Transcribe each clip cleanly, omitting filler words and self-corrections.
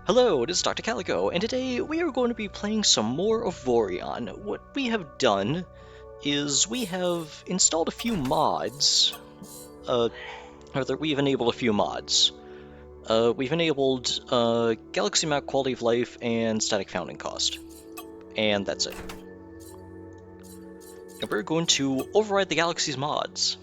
Hello, this is Dr. Calico, and today we are going to be playing some more Avorion. What we have done is we have installed a few mods, rather, we've enabled a few mods. We've enabled Galaxy Map Quality of Life and Static Founding Cost, and that's it. And we're going to override the Galaxy's mods.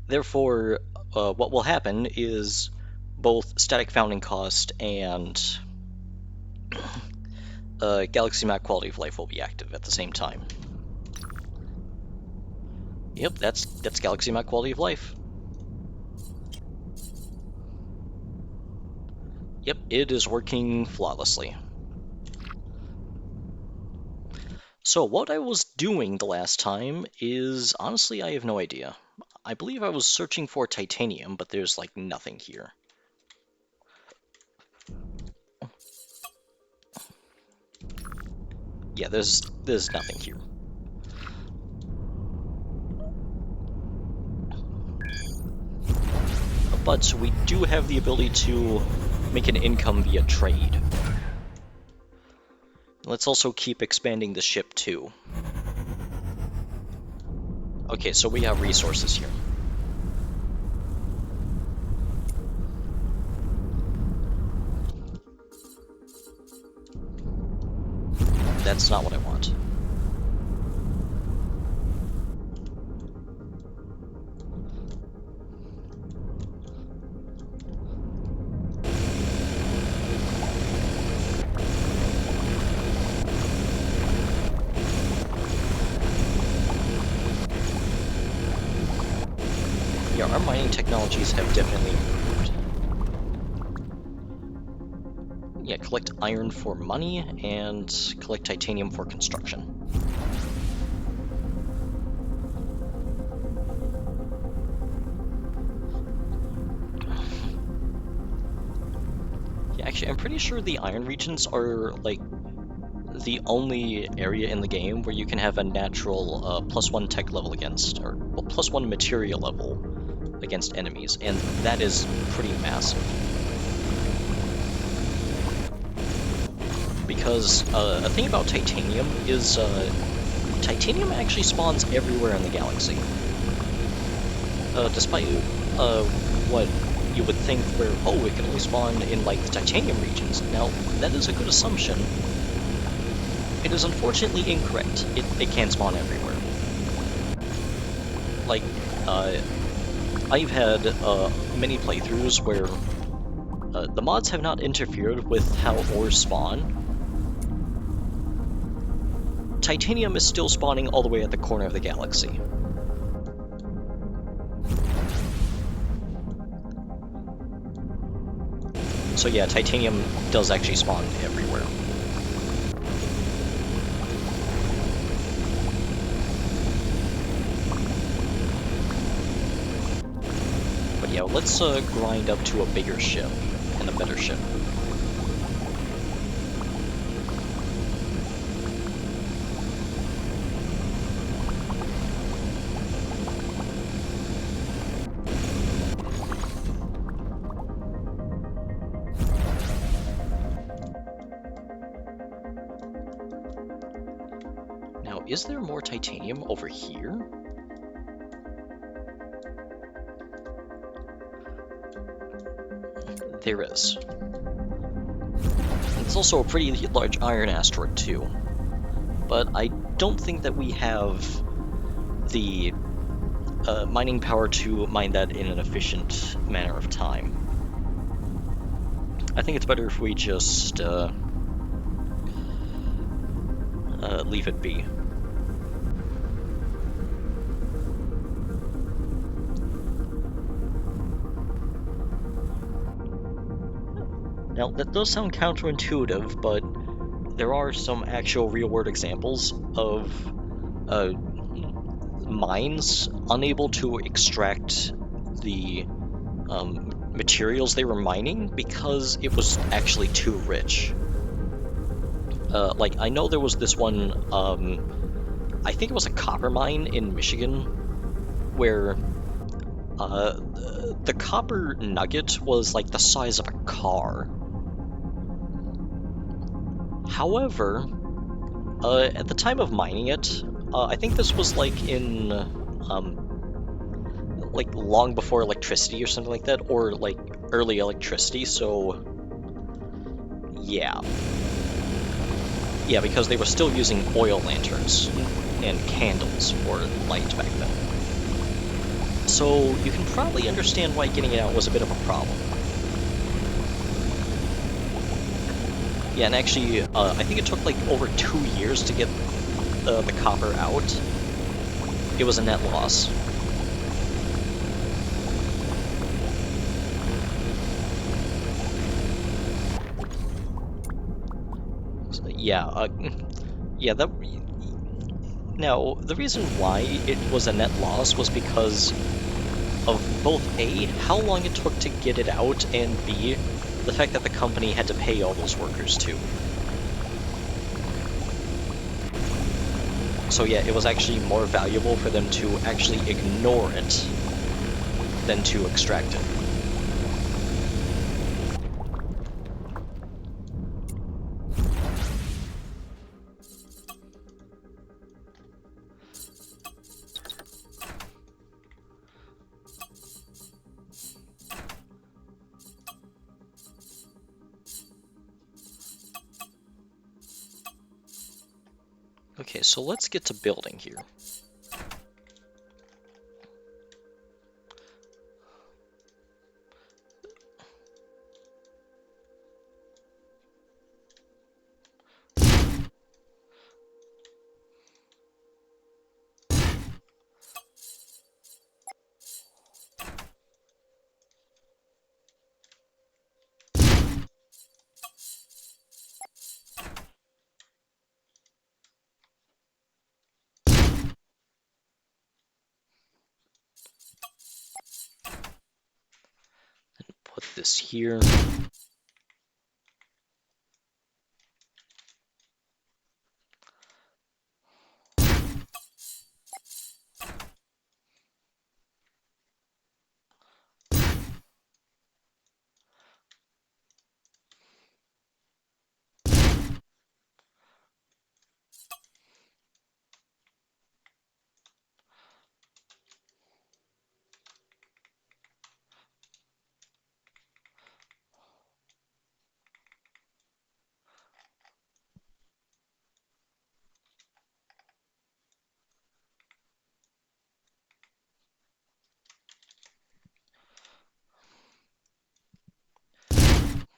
Therefore, what will happen is both Static Founding Cost and Galaxy Map Quality of Life will be active at the same time. Yep, that's Galaxy Map Quality of Life. Yep, it is working flawlessly. So what I was doing the last time is, honestly, I have no idea. I believe I was searching for titanium, but there's like nothing here. Yeah, there's nothing here. But we do have the ability to make an income via trade. Let's also keep expanding the ship too. Okay, so we have resources here. That's not what I want. Yeah, our mining technologies have definitely improved. Yeah, collect iron for money and collect titanium for construction. Yeah, actually, I'm pretty sure the iron regions are, like, the only area in the game where you can have a natural +1 tech level against, or, well, +1 material level against enemies, and that is pretty massive. Because a thing about titanium is titanium actually spawns everywhere in the galaxy. Despite what you would think where, oh, it can only spawn in, like, the titanium regions. Now, that is a good assumption. It is unfortunately incorrect. It can spawn everywhere. Like, I've had many playthroughs where the mods have not interfered with how ores spawn. Titanium is still spawning all the way at the corner of the galaxy. So yeah, titanium does actually spawn everywhere. But yeah, let's grind up to a bigger ship and a better ship. Now, is there more titanium over here? There is. It's also a pretty large iron asteroid, too. But I don't think that we have the mining power to mine that in an efficient manner of time. I think it's better if we just leave it be. Now, that does sound counterintuitive, but there are some actual real-world examples of mines unable to extract the materials they were mining because it was actually too rich. Like, I know there was this one, I think it was a copper mine in Michigan, where The copper nugget was like the size of a car. However, at the time of mining it, I think this was like in, like long before electricity or something like that, or like early electricity, so yeah. Yeah, because they were still using oil lanterns and candles for light back then. So you can probably understand why getting it out was a bit of a problem. Yeah, and actually, I think it took like over 2 years to get the copper out. It was a net loss. So, yeah, yeah, that... Now, the reason why it was a net loss was because of both A, how long it took to get it out, and B, the fact that the company had to pay all those workers too. So yeah, it was actually more valuable for them to actually ignore it than to extract it. Okay, so let's get to building here. Put this here.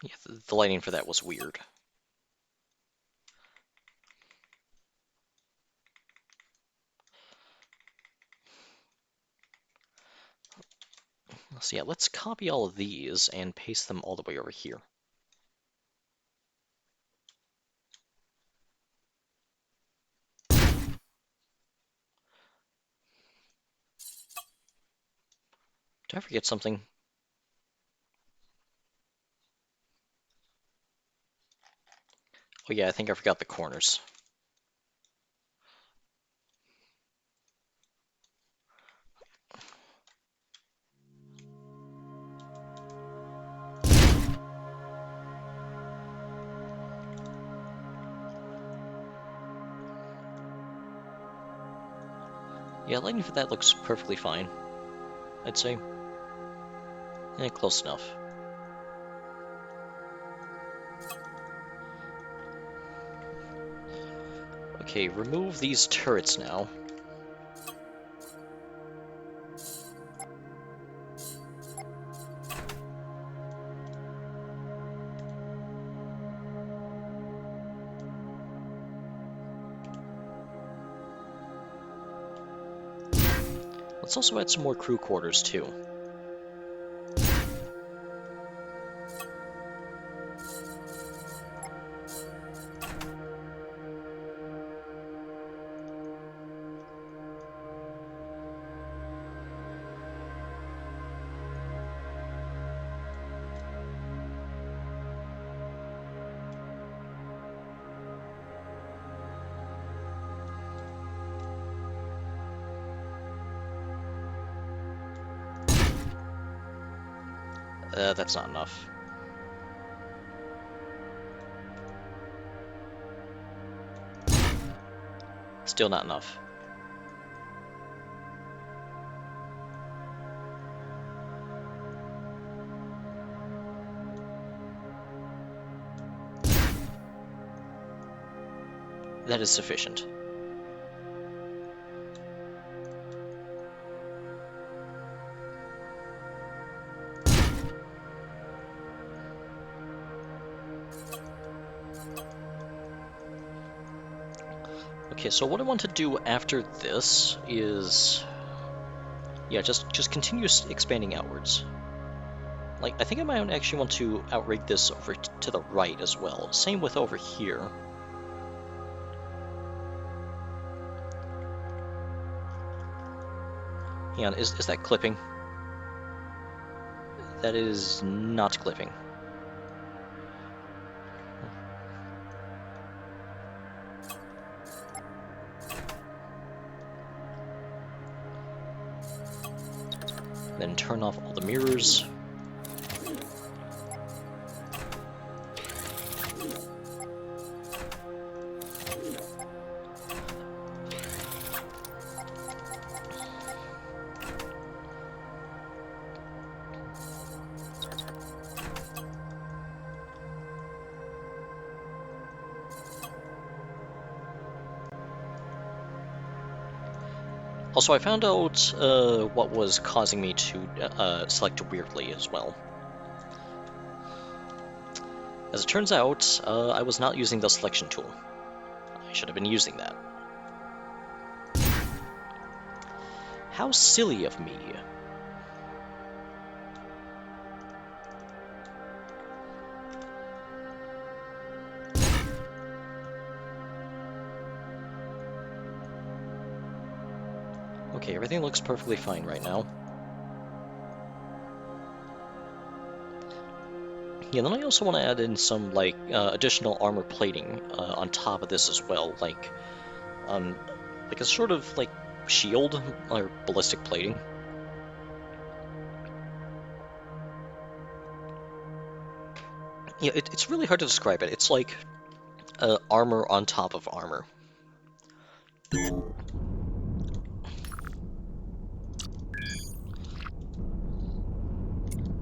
Yeah, the lighting for that was weird. So yeah, let's copy all of these and paste them all the way over here. Did I forget something? Oh yeah, I think I forgot the corners. Yeah, lighting for that looks perfectly fine, I'd say. Close enough. Okay, remove these turrets now. Let's also add some more crew quarters too. That's not enough. Still not enough. That is sufficient. Okay, so what I want to do after this is, yeah, just continue expanding outwards. Like, I think I might actually want to outrig this over to the right as well. Same with over here. Hang on, is that clipping? That is not clipping. Then turn off all the mirrors. Also, I found out what was causing me to select weirdly as well. As it turns out, I was not using the selection tool. I should have been using that. How silly of me. Okay, everything looks perfectly fine right now. Yeah, then I also want to add in some, like, additional armor plating on top of this as well, like a sort of, like, shield or ballistic plating. Yeah, it's really hard to describe it. It's like armor on top of armor.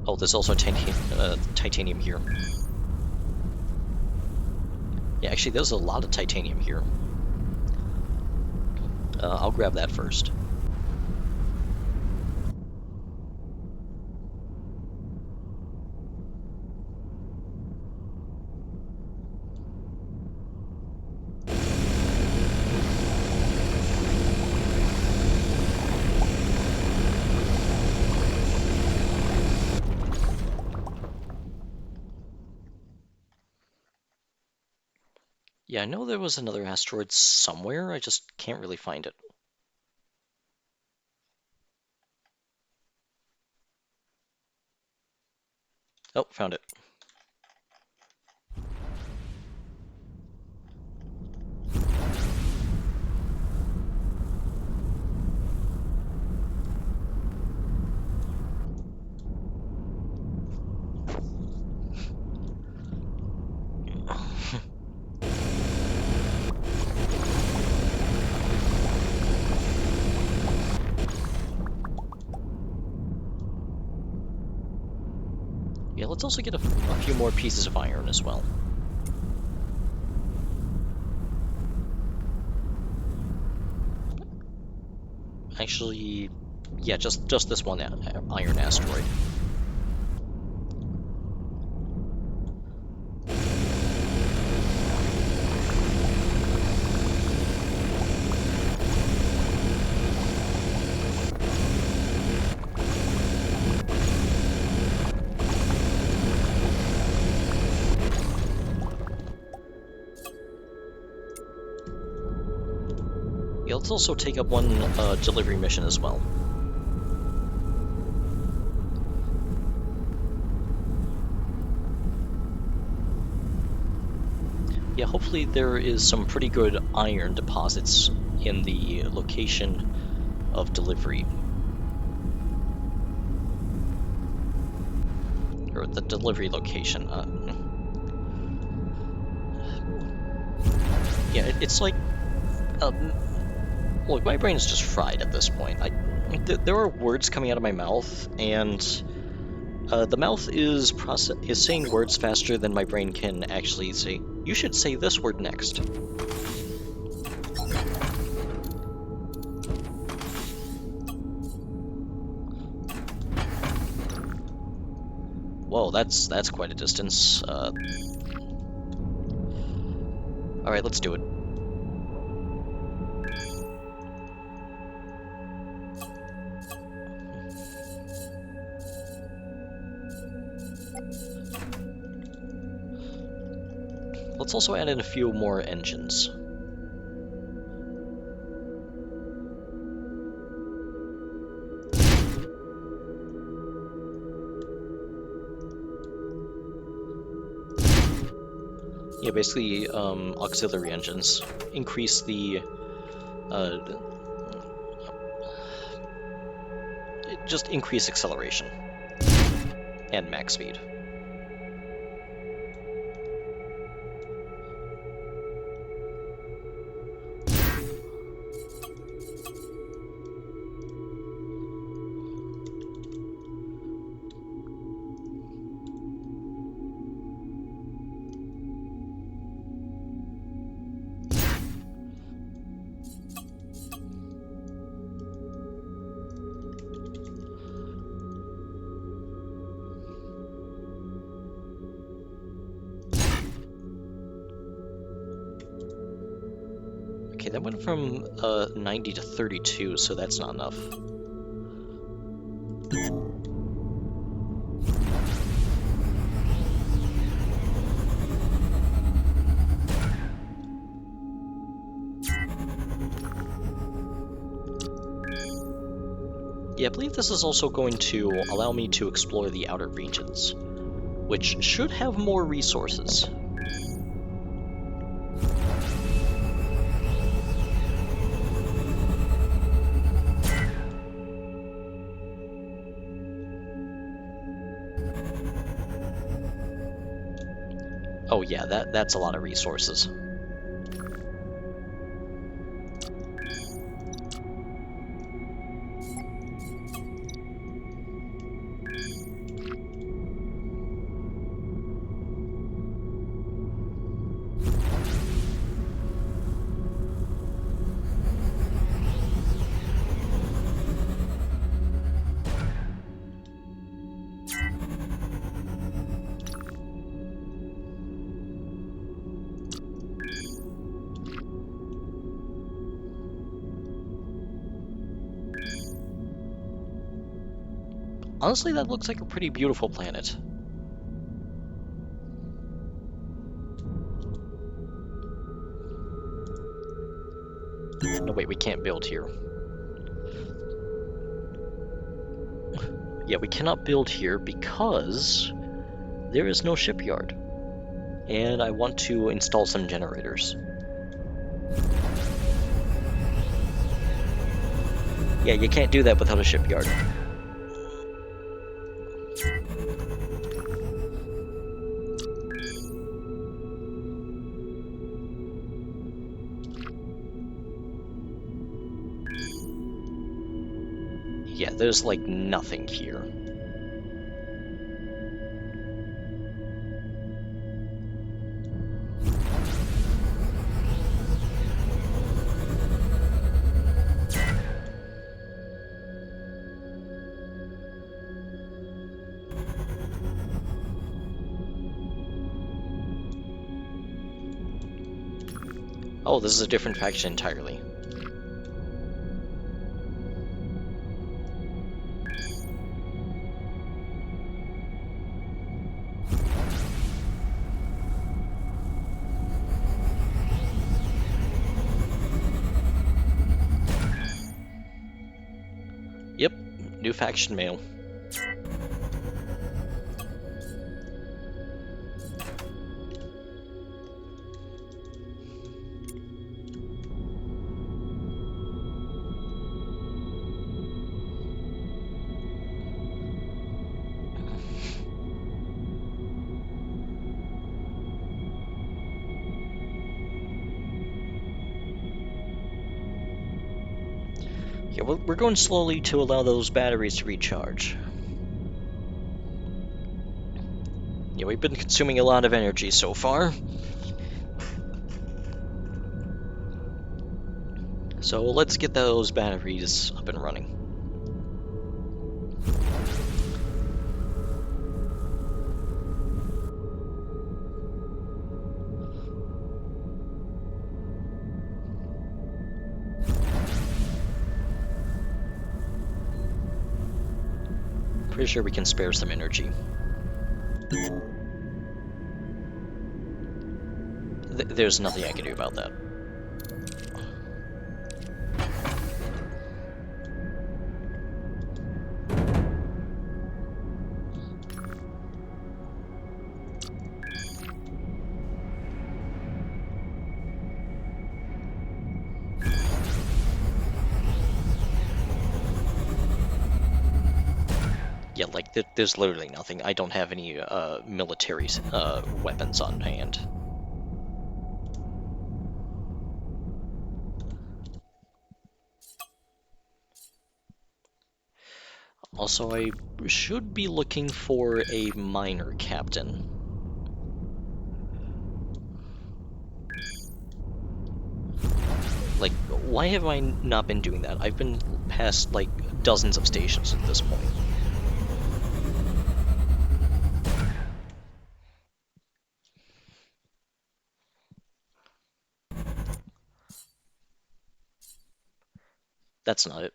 Oh, there's also titanium here. Yeah, actually, there's a lot of titanium here. I'll grab that first. Yeah, I know there was another asteroid somewhere, I just can't really find it. Oh, found it. Yeah, let's also get a few more pieces of iron as well. Actually, yeah, just this one iron asteroid. Yeah, let's also take up one delivery mission as well. Yeah, hopefully there is some pretty good iron deposits in the location of delivery. or the delivery location. Yeah, it's like, look, my brain is just fried at this point. There are words coming out of my mouth, and the mouth is saying words faster than my brain can actually say. You should say this word next. Whoa, that's quite a distance. All right, let's do it. Let's also add in a few more engines. Yeah, basically, auxiliary engines. Increase the, just increase acceleration. And max speed. Okay, that went from 90 to 32, so that's not enough. Yeah, I believe this is also going to allow me to explore the outer regions, which should have more resources. Oh yeah, that's a lot of resources. Honestly, that looks like a pretty beautiful planet. No, wait, we can't build here. Yeah, we cannot build here because there is no shipyard. And I want to install some generators. Yeah, you can't do that without a shipyard. Yeah, there's like nothing here. Oh, this is a different faction entirely. Yep, new faction mail. Yeah, we're going slowly to allow those batteries to recharge. Yeah, we've been consuming a lot of energy so far. So let's get those batteries up and running. Pretty sure we can spare some energy. There's nothing I can do about that. Yeah, like, there's literally nothing. I don't have any military weapons on hand. Also, I should be looking for a miner captain. Like, why have I not been doing that? I've been past, like, dozens of stations at this point. That's not it.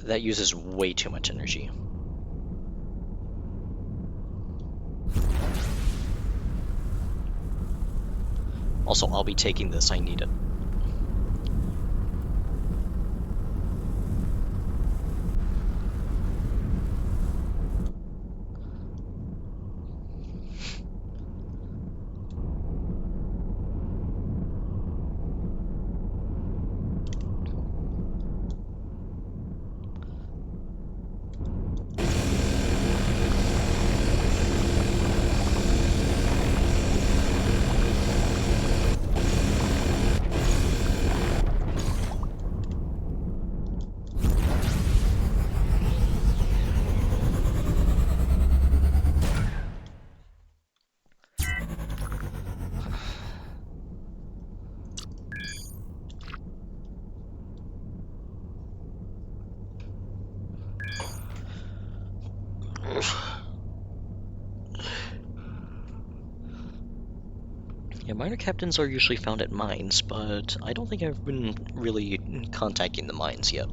That uses way too much energy. Also, I'll be taking this. I need it. Yeah, miner captains are usually found at mines, but I don't think I've been really contacting the mines yet.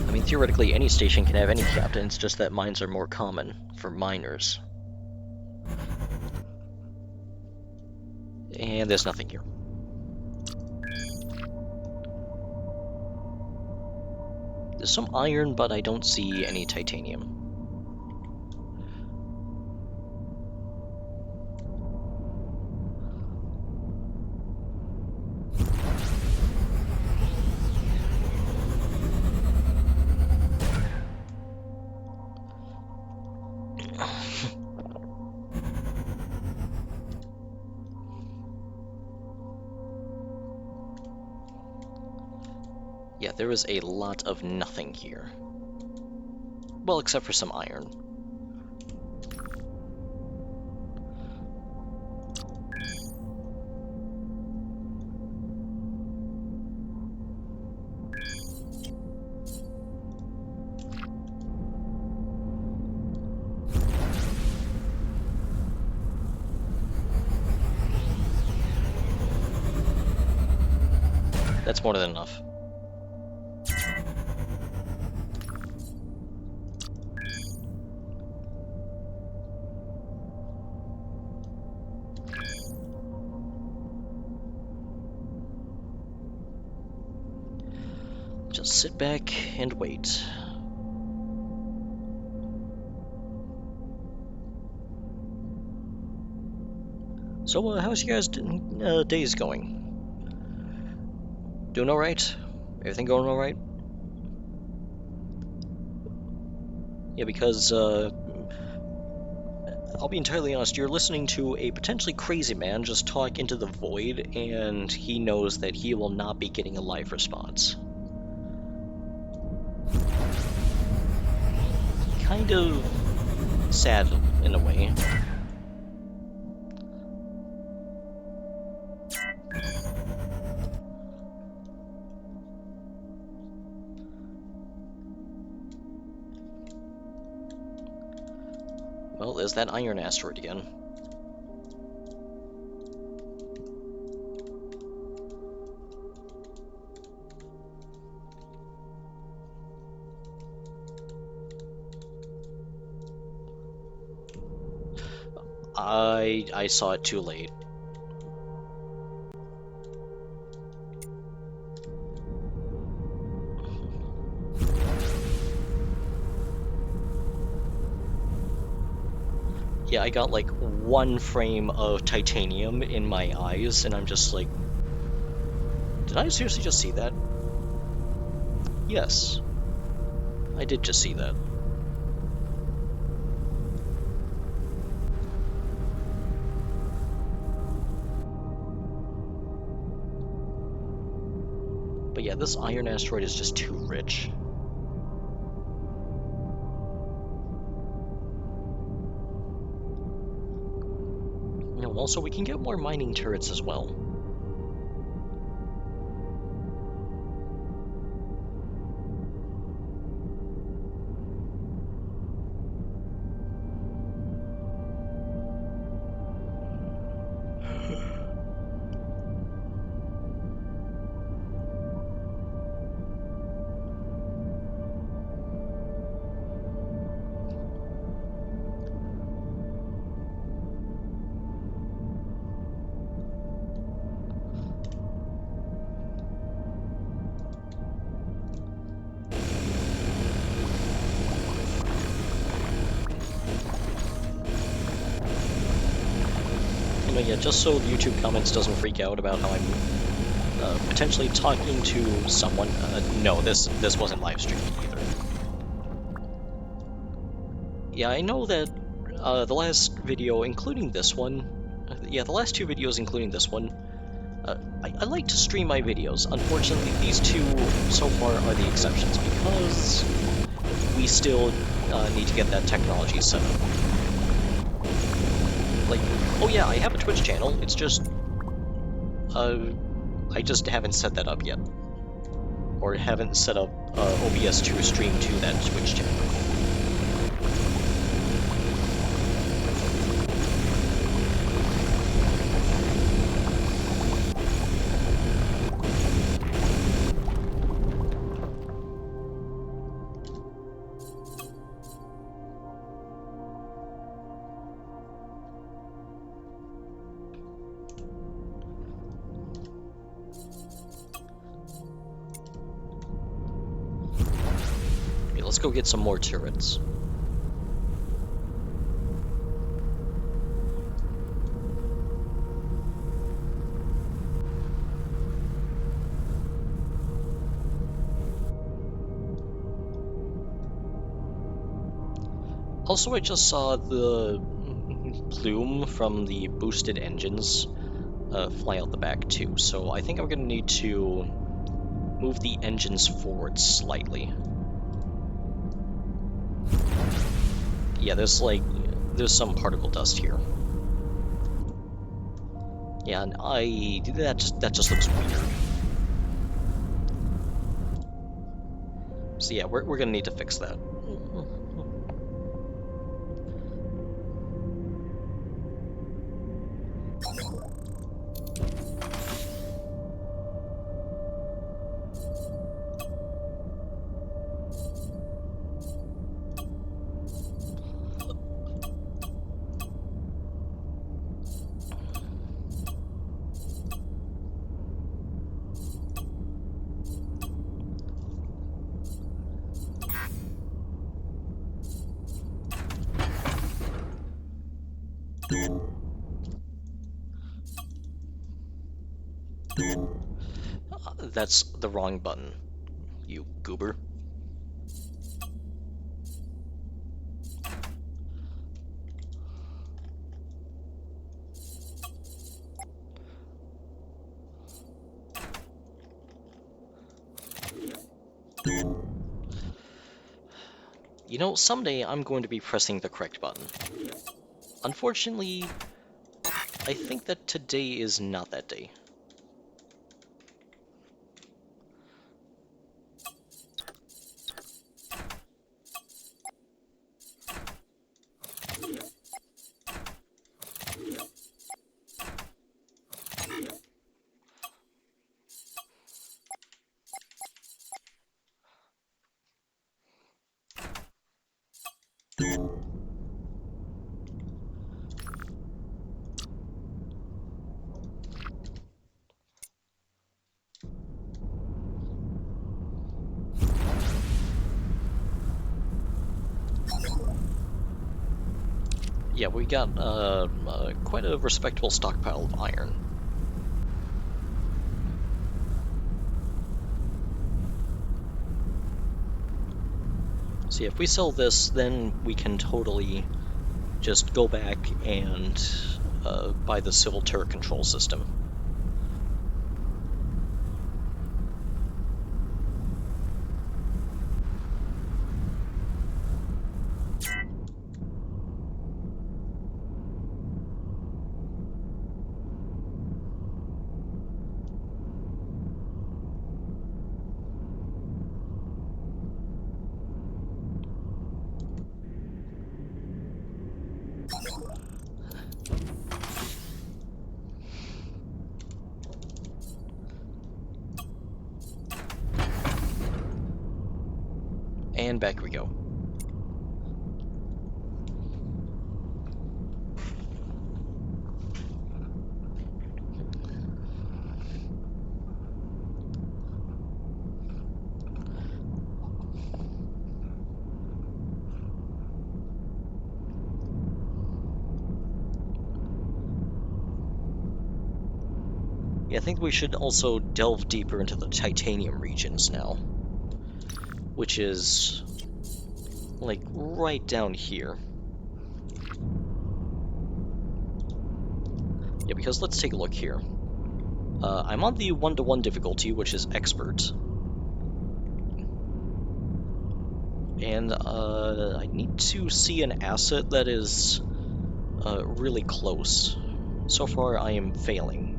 I mean, theoretically, any station can have any captain, it's just that mines are more common for miners. And there's nothing here. There's some iron, but I don't see any titanium. Yeah, there is a lot of nothing here. Well, except for some iron. That's more than enough. Just sit back and wait. So, how's you guys' days going? Doing alright? Everything going alright? Yeah, because, I'll be entirely honest, you're listening to a potentially crazy man just talk into the void, and he knows that he will not be getting a live response. Kind of sad, in a way. Well, there's that iron asteroid again. I saw it too late. Yeah, I got like one frame of titanium in my eyes, and I'm just like, did I seriously just see that? Yes, I did just see that. But yeah, this iron asteroid is just too rich. No, also we can get more mining turrets as well. Yeah, just so the YouTube comments doesn't freak out about how I'm potentially talking to someone. No, this wasn't live streamed either. Yeah, I know that the last video, including this one, yeah, the last two videos, including this one, I like to stream my videos. Unfortunately, these two so far are the exceptions because we still need to get that technology set up. Like, oh yeah, I have a Twitch channel, it's just, I just haven't set that up yet. Or haven't set up OBS to stream to that Twitch channel. Let's go get some more turrets. Also, I just saw the plume from the boosted engines fly out the back too, so I think I'm gonna need to move the engines forward slightly. Yeah, there's some particle dust here. Yeah, and that just looks weird. So yeah, we're gonna need to fix that. That's the wrong button, you goober. You know, someday I'm going to be pressing the correct button. Unfortunately, I think that today is not that day. Yeah, we got quite a respectable stockpile of iron. See, if we sell this, then we can totally just go back and buy the civil turret control system. And back we go. Yeah, I think we should also delve deeper into the titanium regions now, which is like right down here. Yeah, because let's take a look here. I'm on the 1-to-1 difficulty, which is expert. And I need to see an asset that is really close. So far, I am failing.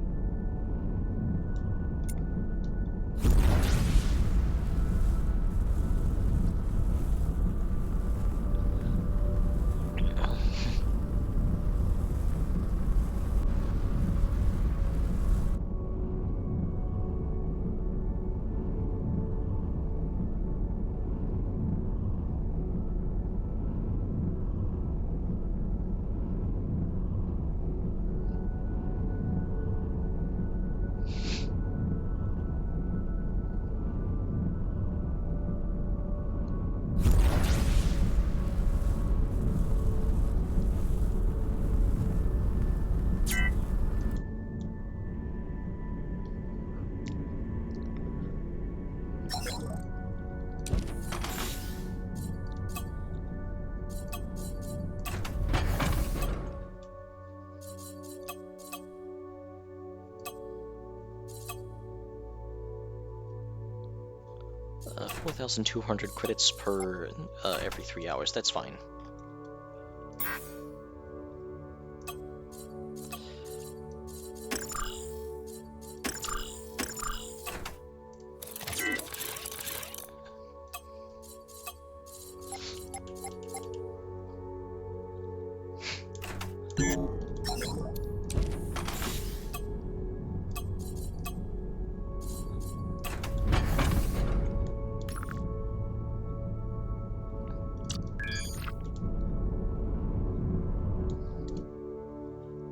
Uh, 4,200 credits per every 3 hours. That's fine.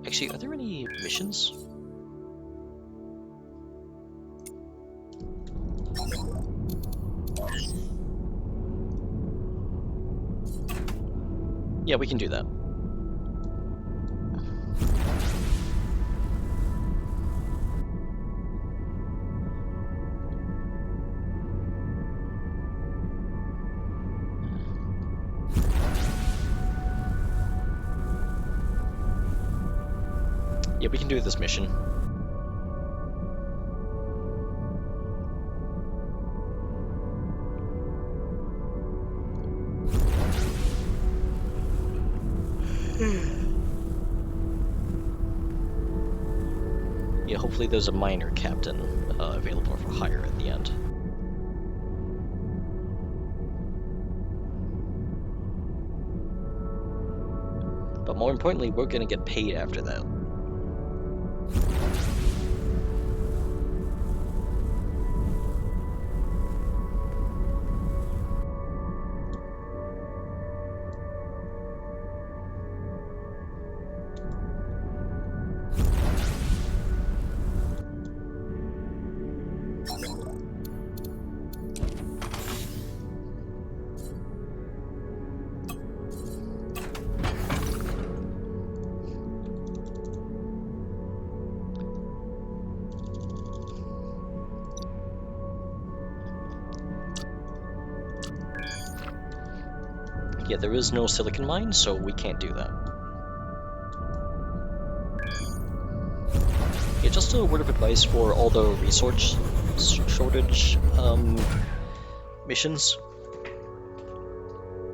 Actually, are there any missions? Yeah, we can do that. Yeah, we can do this mission. Yeah, hopefully there's a minor captain available for hire at the end. But more importantly, we're gonna get paid after that. Yeah, there is no silicon mine, so we can't do that. Yeah, just a word of advice for all the resource shortage missions.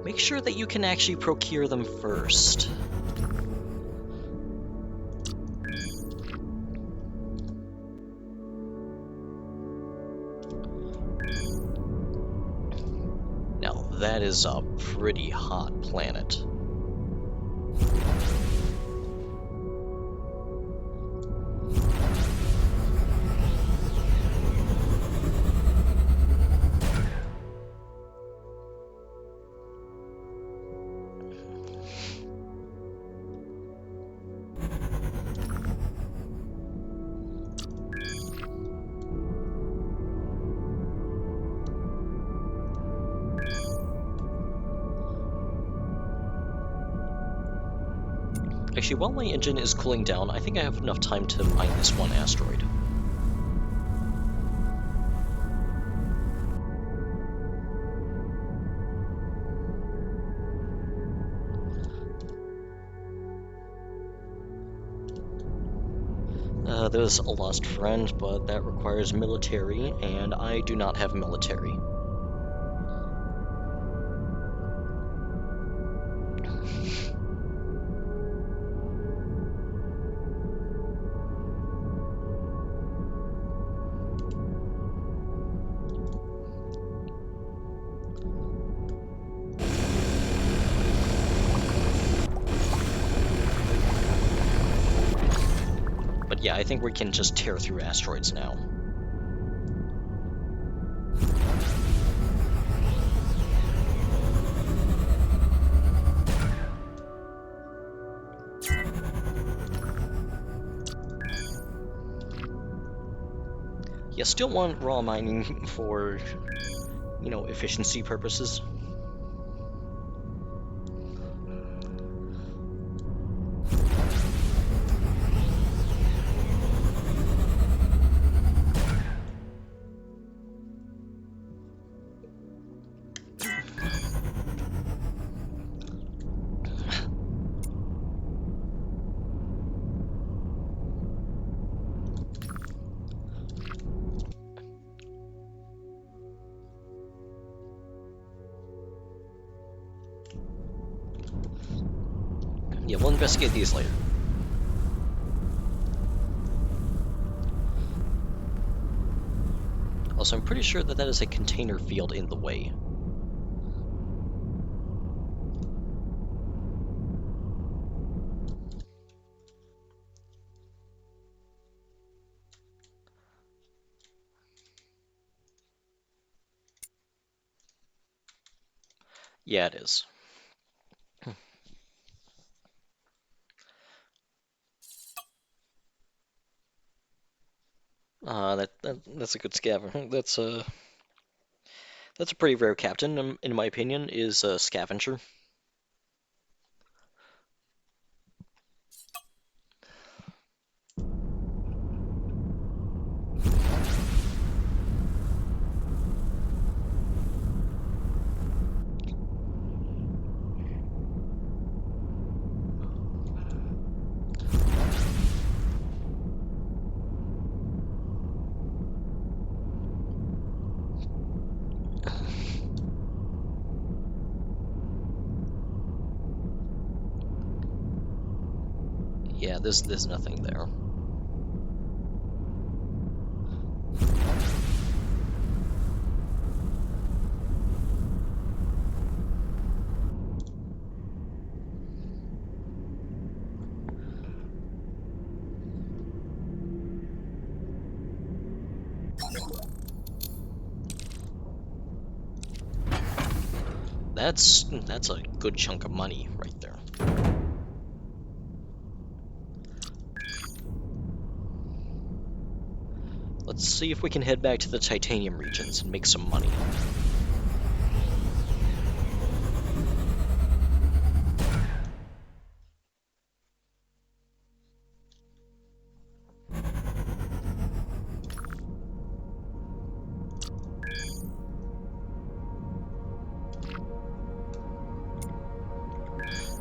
Make sure that you can actually procure them first. Now, that is a pretty hot planet. Actually, while my engine is cooling down, I think I have enough time to mine this one asteroid. There's a lost friend, but that requires military, and I do not have military. But yeah, I think we can just tear through asteroids now. Yeah, still want raw mining for, you know, efficiency purposes. Yeah, we'll investigate these later. Also, I'm pretty sure that that is a container field in the way. Yeah, it is. That's a good scavenger. That's a pretty rare captain, in my opinion, is a scavenger. Yeah, there's nothing there. That's a good chunk of money right there. Let's see if we can head back to the titanium regions and make some money.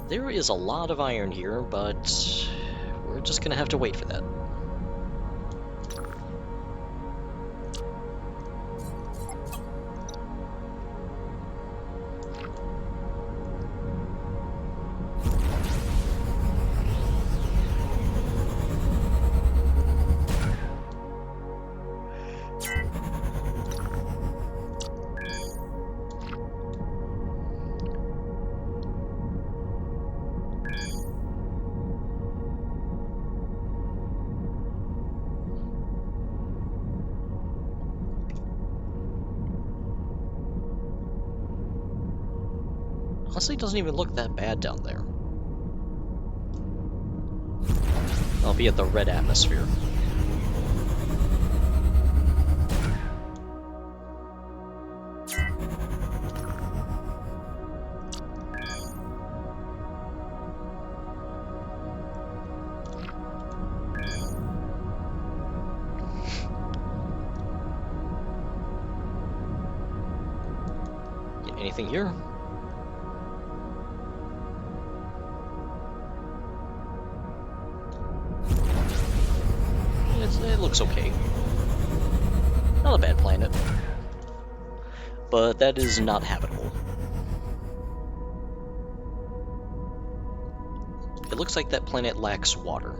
There is a lot of iron here, but we're just gonna have to wait for that. Honestly, it doesn't even look that bad down there. Albeit the red atmosphere. Anything here? It looks okay. Not a bad planet. But that is not habitable. It looks like that planet lacks water.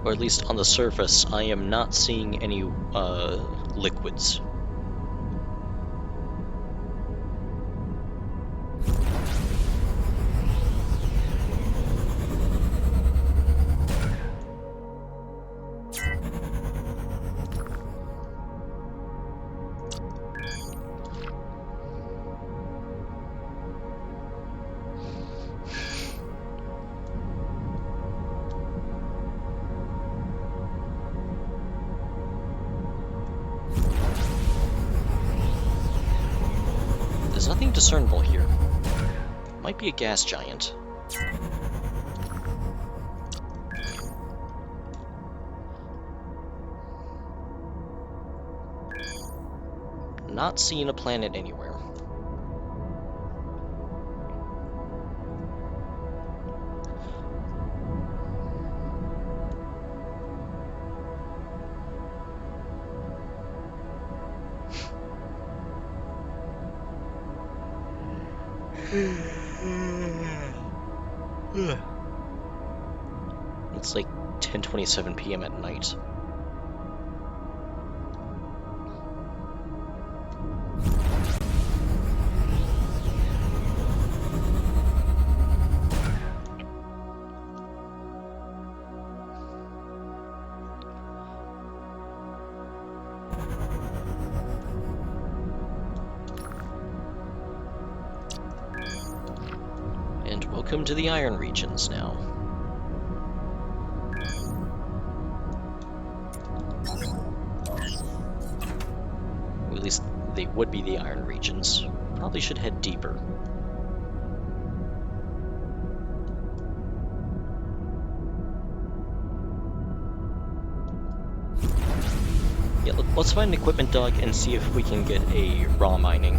Or at least on the surface, I am not seeing any liquids. There's nothing discernible here. Might be a gas giant. Not seeing a planet anywhere. It's like 10:27 p.m. at night. And welcome to the Iron Regions now. At least they would be the Iron Regions. Probably should head deeper. Yeah, let's find an equipment dog and see if we can get a raw mining.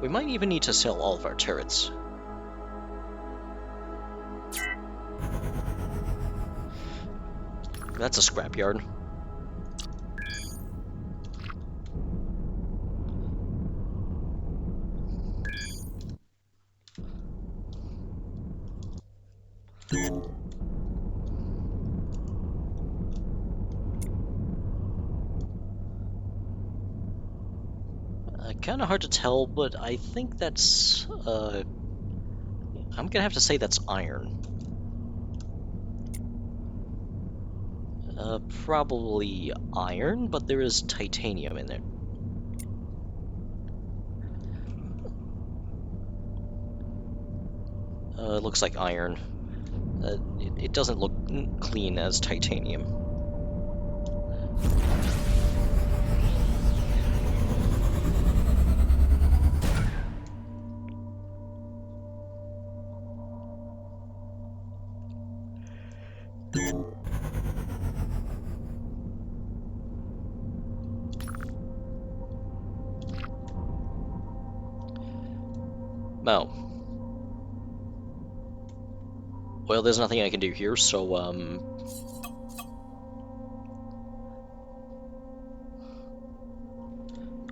We might even need to sell all of our turrets. That's a scrapyard. Kind of hard to tell, but I think that's, I'm gonna have to say that's iron. Probably iron, but there is titanium in it. It looks like iron. It doesn't look clean as titanium. Oh. Well, there's nothing I can do here, so,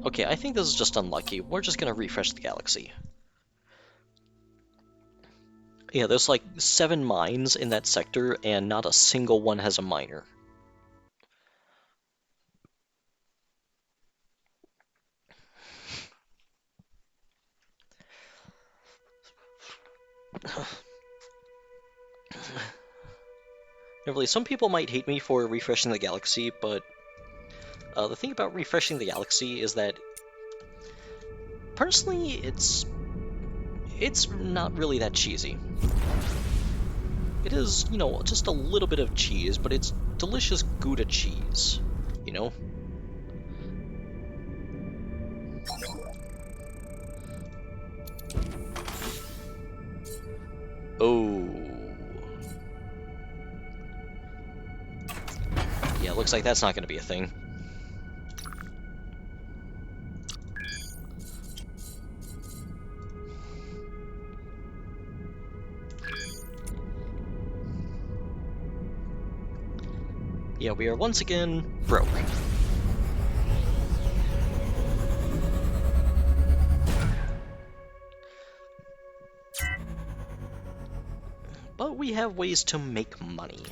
okay, I think this is just unlucky. We're just gonna refresh the galaxy. Yeah, there's like 7 mines in that sector, and not a single one has a miner. Really, some people might hate me for refreshing the galaxy, but the thing about refreshing the galaxy is that, personally, it's not really that cheesy. It is, you know, just a little bit of cheese, but it's delicious Gouda cheese, you know? Oh. Yeah, looks like that's not going to be a thing. Yeah, we are once again broke. But we have ways to make money.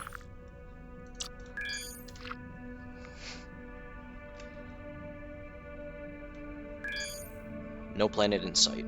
No planet in sight.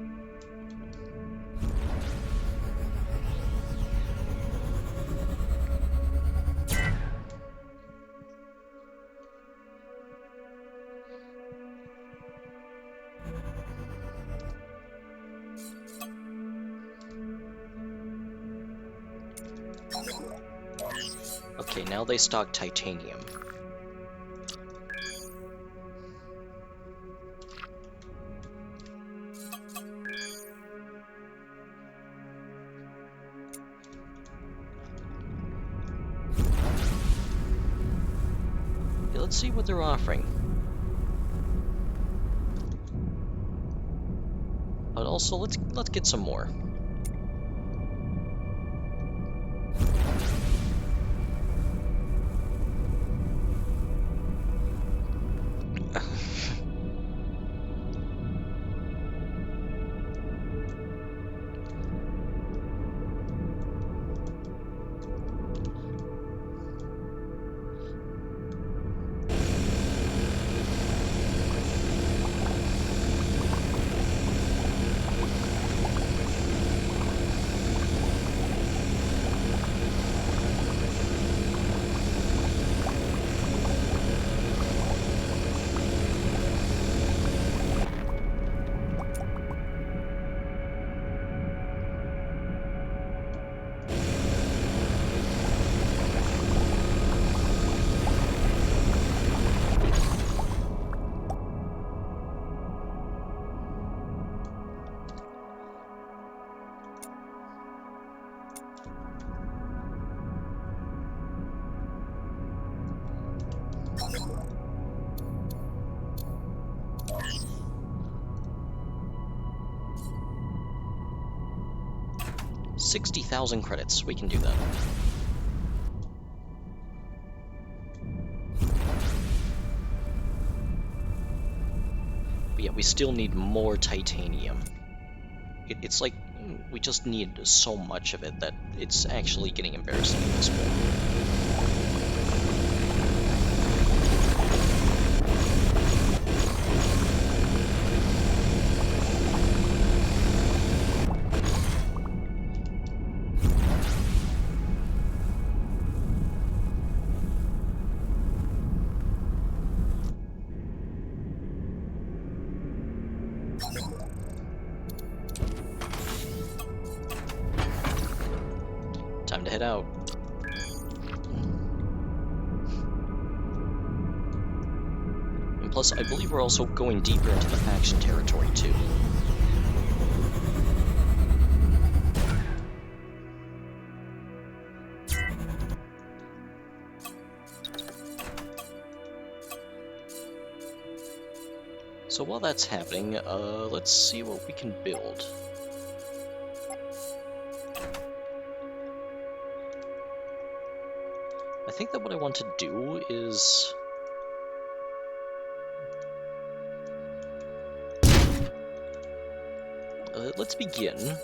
Okay, now they stock titanium. Okay, let's see what they're offering. But also, let's get some more. $60,000 credits. We can do that. we still need more titanium. It's like we just need so much of it that it's actually getting embarrassing at this point. Time to head out. And plus, I believe we're also going deeper into the faction territory, too. So while that's happening, let's see what we can build. I think that what I want to do is... let's begin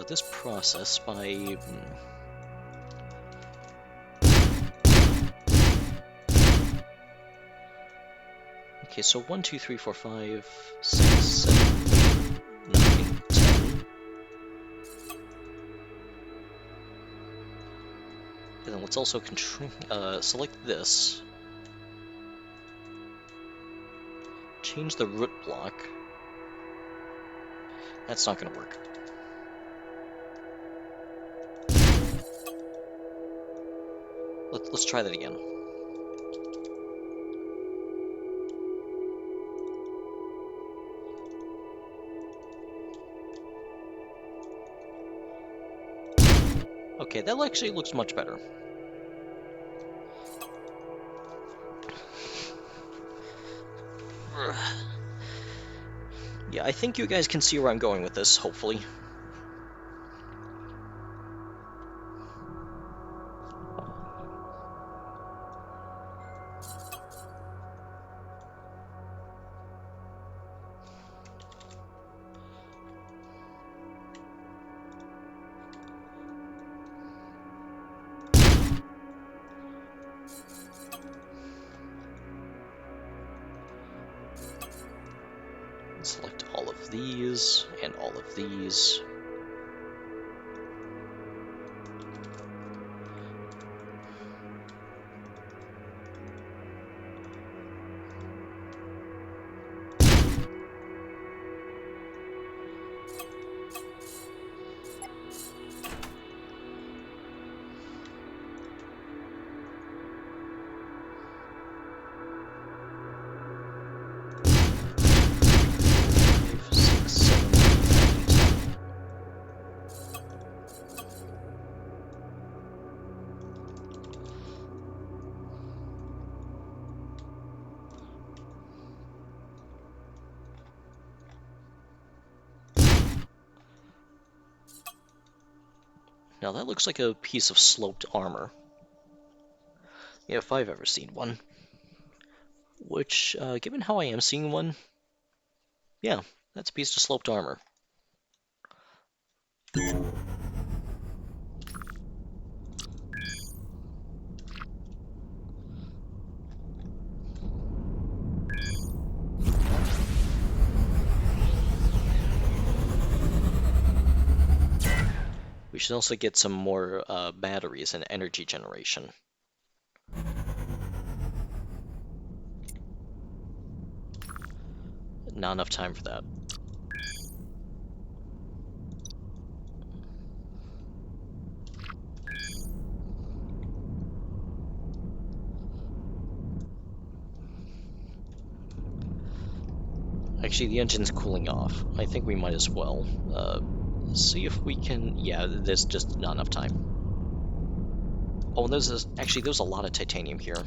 this process by... Okay, so 1, 2, 3, 4, 5, 6, 7, 9, 10. And then let's also select this. Change the root block. That's not going to work. Let's try that again. Okay, that actually looks much better. Yeah, I think you guys can see where I'm going with this, hopefully. Select all of these, and all of these. Now that looks like a piece of sloped armor. Yeah, if I've ever seen one. Which, given how I am seeing one, yeah, that's a piece of sloped armor. We should also get some more batteries and energy generation. Not enough time for that. Actually, the engine's cooling off. I think we might as well see if we can... Yeah, there's just not enough time. Oh, and there's a lot of titanium here.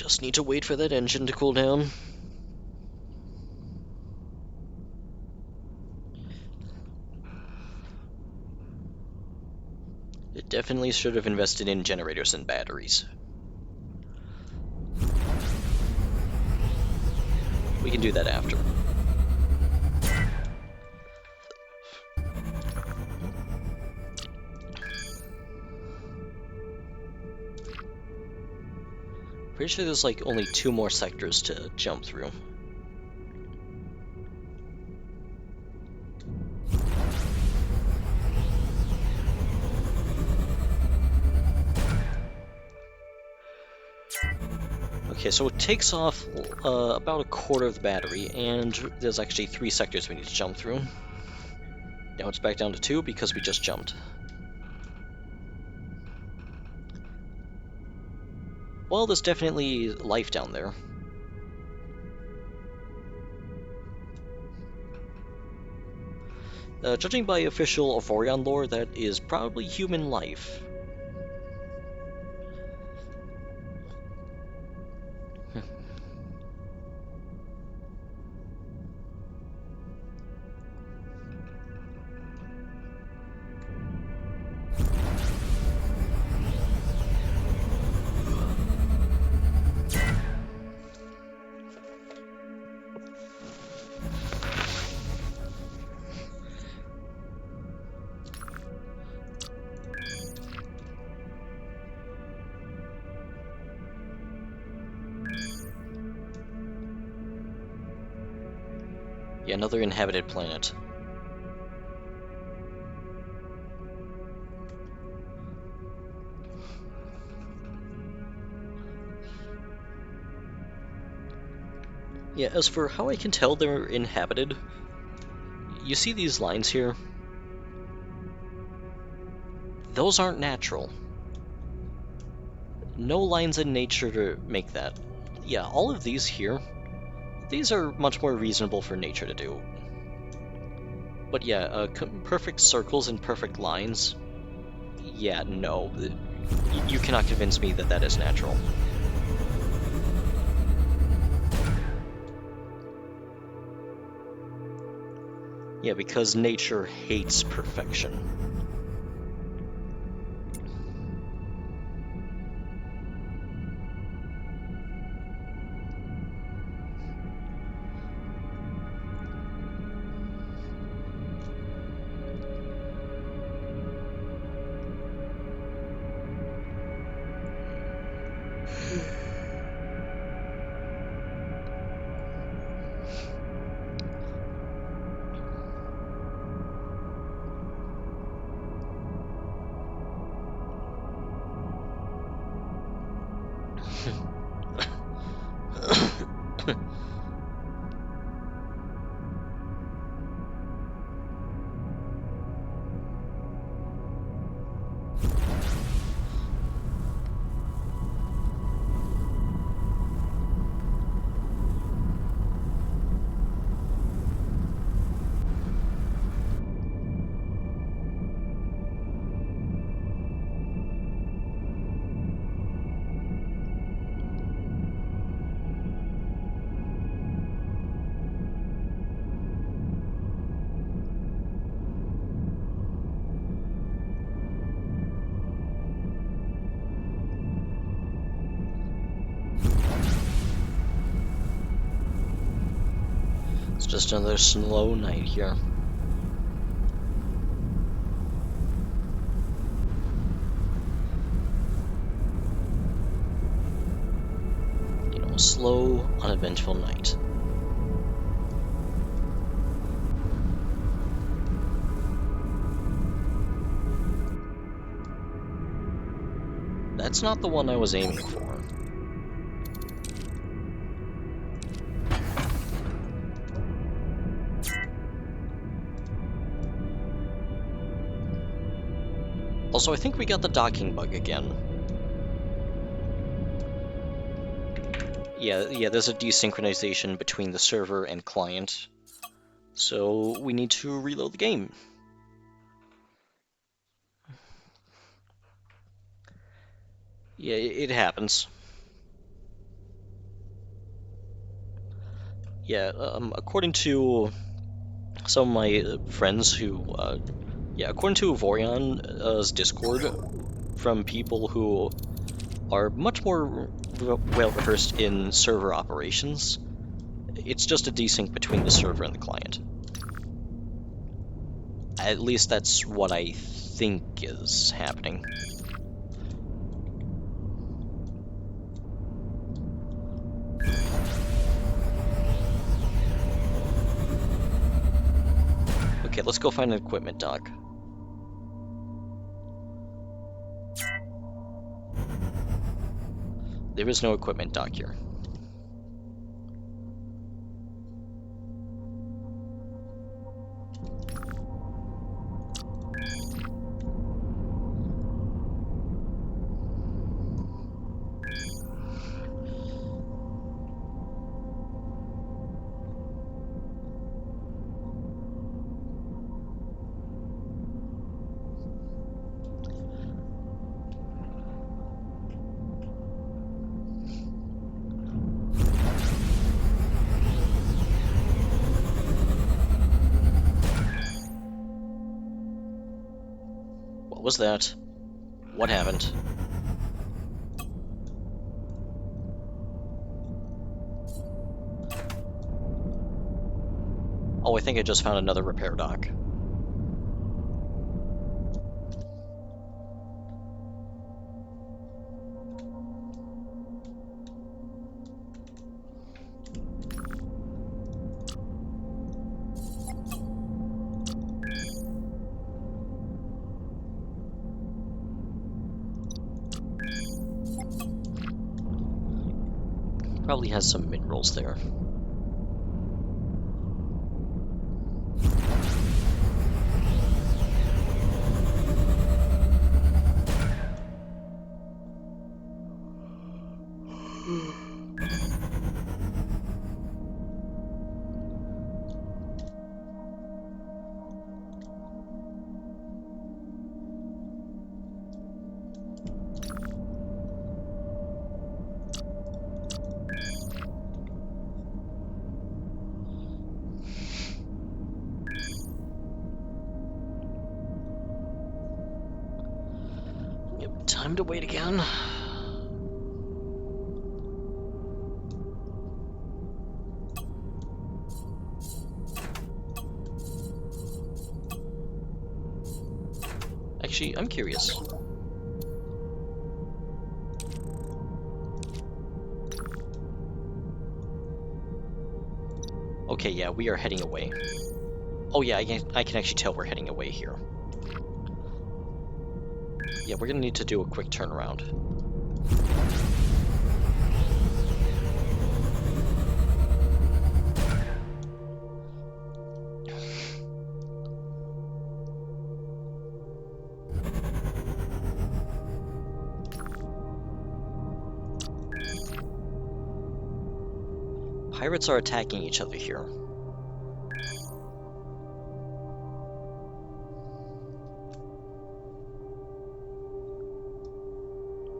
Just need to wait for that engine to cool down. It definitely should have invested in generators and batteries. We can do that after. Pretty sure there's like only 2 more sectors to jump through. Okay, so it takes off about a quarter of the battery, and there's actually 3 sectors we need to jump through. Now it's back down to 2 because we just jumped. Well, there's definitely life down there. Judging by official Avorion lore, that is probably human life. Yeah, another inhabited planet. Yeah, as for how I can tell they're inhabited, you see these lines here? Those aren't natural. No lines in nature to make that. Yeah, all of these here, these are much more reasonable for nature to do. But yeah, perfect circles and perfect lines, yeah, no. You cannot convince me that that is natural. Yeah, because nature hates perfection. It's just another slow night here. You know, a slow, uneventful night. That's not the one I was aiming for. Also, I think we got the docking bug again. Yeah, there's a desynchronization between the server and client. So we need to reload the game. Yeah, it happens. Yeah, according to some of my friends who, yeah, according to Avorion's Discord, from people who are much more well rehearsed in server operations, it's just a desync between the server and the client. At least that's what I think is happening. Okay, let's go find an equipment dock. There is no equipment dock here. What was that? What happened? Oh, I think I just found another repair dock. Probably has some minerals there. Yep, time to wait again. Actually, I'm curious. Okay, yeah, we are heading away. Oh yeah, I can actually tell we're heading away here. Yeah, we're gonna need to do a quick turnaround. Pirates are attacking each other here.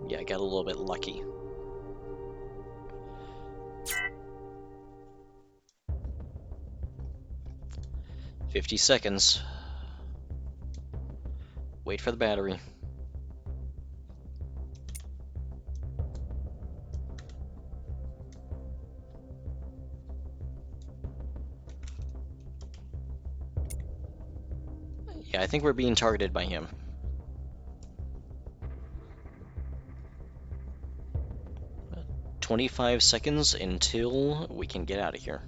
Yeah, I got a little bit lucky. "50 seconds. Wait for the battery." Yeah, I think we're being targeted by him. Uh, 25 seconds until we can get out of here.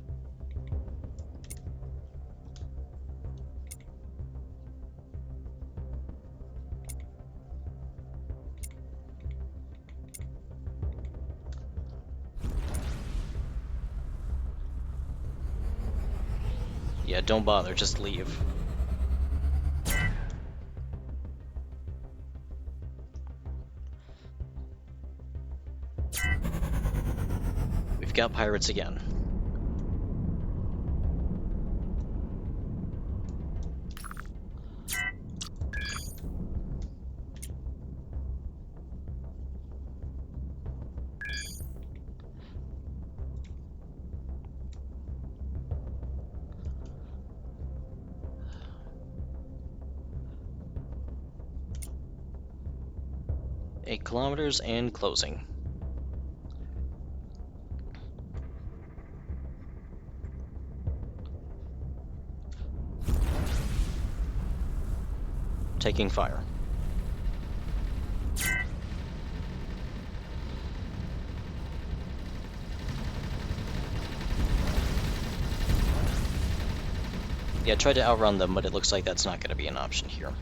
Yeah, don't bother, just leave. We've got pirates again. 8 kilometers and closing. Taking fire. Yeah, tried to outrun them, but it looks like that's not going to be an option here.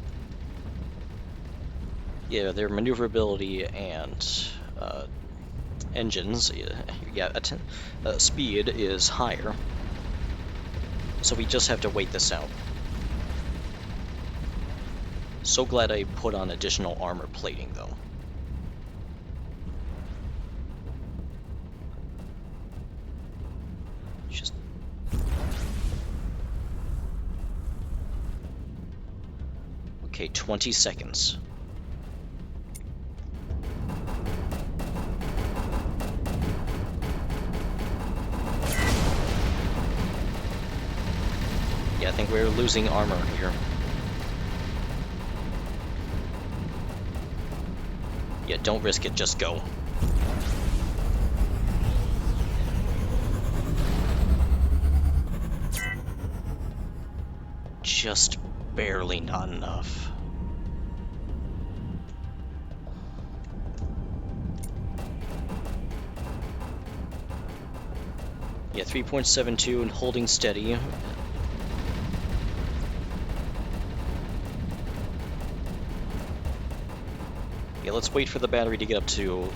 Yeah, their maneuverability and engines, yeah, speed is higher. So we just have to wait this out. So glad I put on additional armor plating, though. Just... Okay, 20 seconds. Yeah, I think we're losing armor here. Yeah, don't risk it, just go. Just barely not enough. Yeah, 3.72 and holding steady. Yeah, let's wait for the battery to get up to...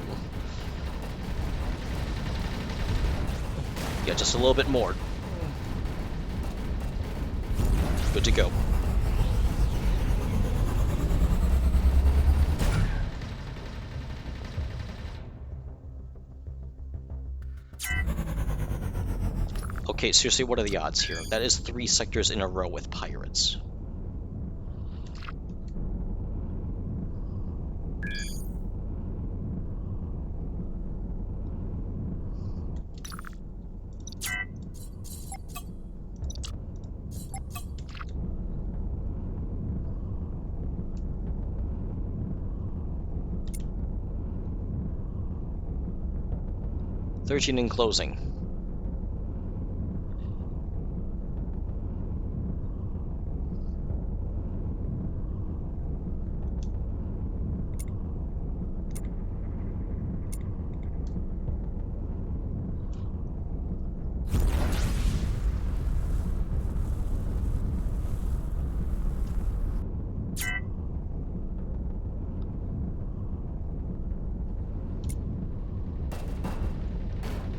Yeah, just a little bit more. Good to go. Okay, seriously, what are the odds here? That is 3 sectors in a row with pirates. "13 in closing."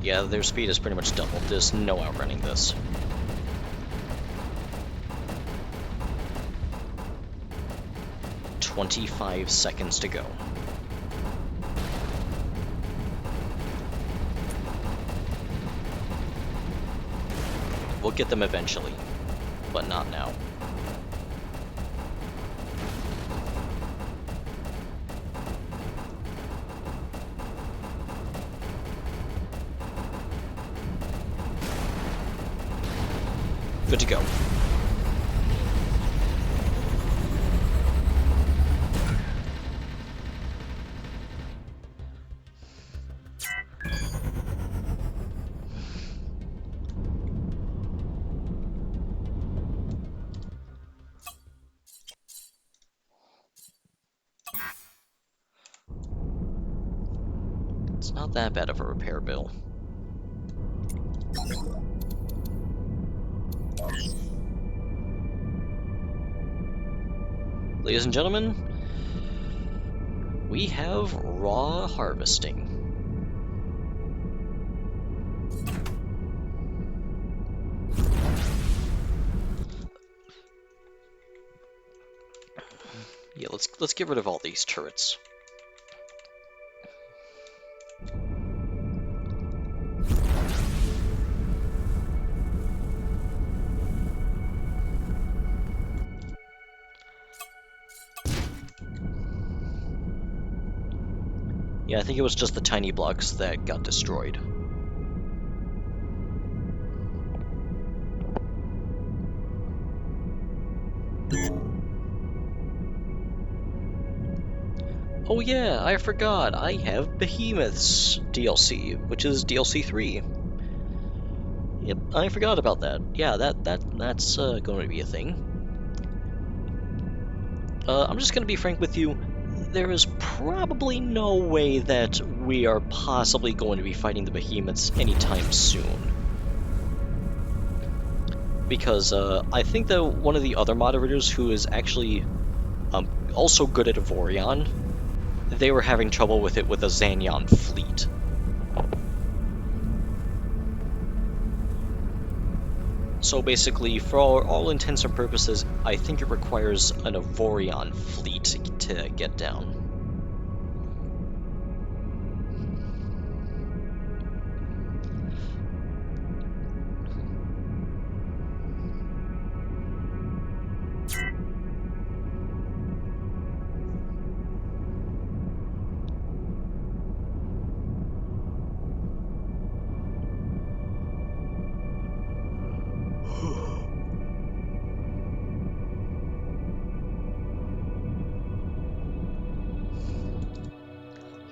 Yeah, their speed is pretty much doubled. There's no outrunning this. "25 seconds to go." We'll get them eventually, but not now. Good to go. It's not that bad of a repair bill. Ladies and gentlemen, we have raw harvesting. Yeah, let's get rid of all these turrets. Yeah, I think it was just the tiny blocks that got destroyed. Oh yeah, I forgot. I have Behemoth's DLC, which is DLC 3. Yep, I forgot about that. Yeah, that's going to be a thing. I'm just going to be frank with you. There is probably no way that we are possibly going to be fighting the Behemoths anytime soon. Because I think that one of the other moderators who is actually also good at Avorion, they were having trouble with it with a Xanyon fleet. So basically, for all intents and purposes, I think it requires an Avorion fleet to get down.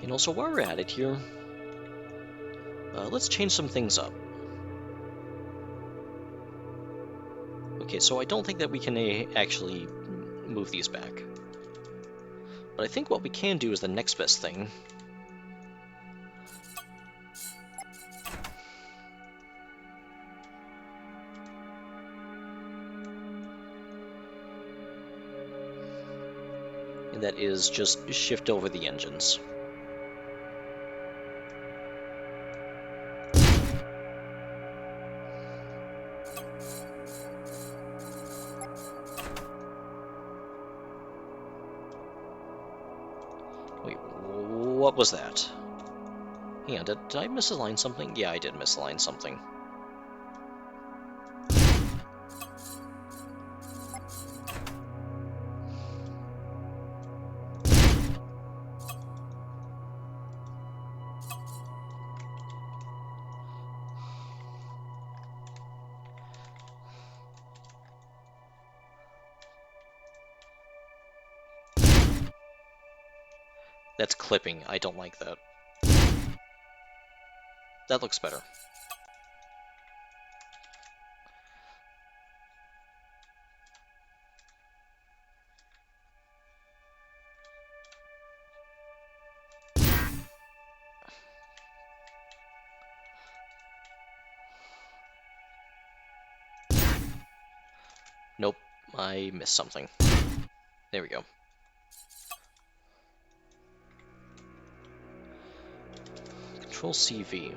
You know, so while we're at it here, let's change some things up. Okay, so I don't think that we can actually move these back. But I think what we can do is the next best thing. And that is just shift over the engines. Wait, what was that? Hang on, did I misalign something? Yeah, I did misalign something. That's clipping. I don't like that. That looks better. Nope, I missed something. There we go. Control CV.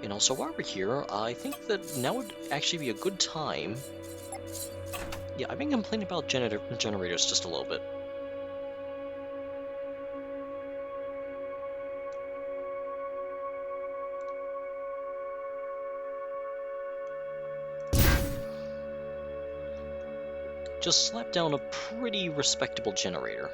And also, while we're here, I think that now would actually be a good time. Yeah, I've been complaining about generators just a little bit. Just slap down a pretty respectable generator.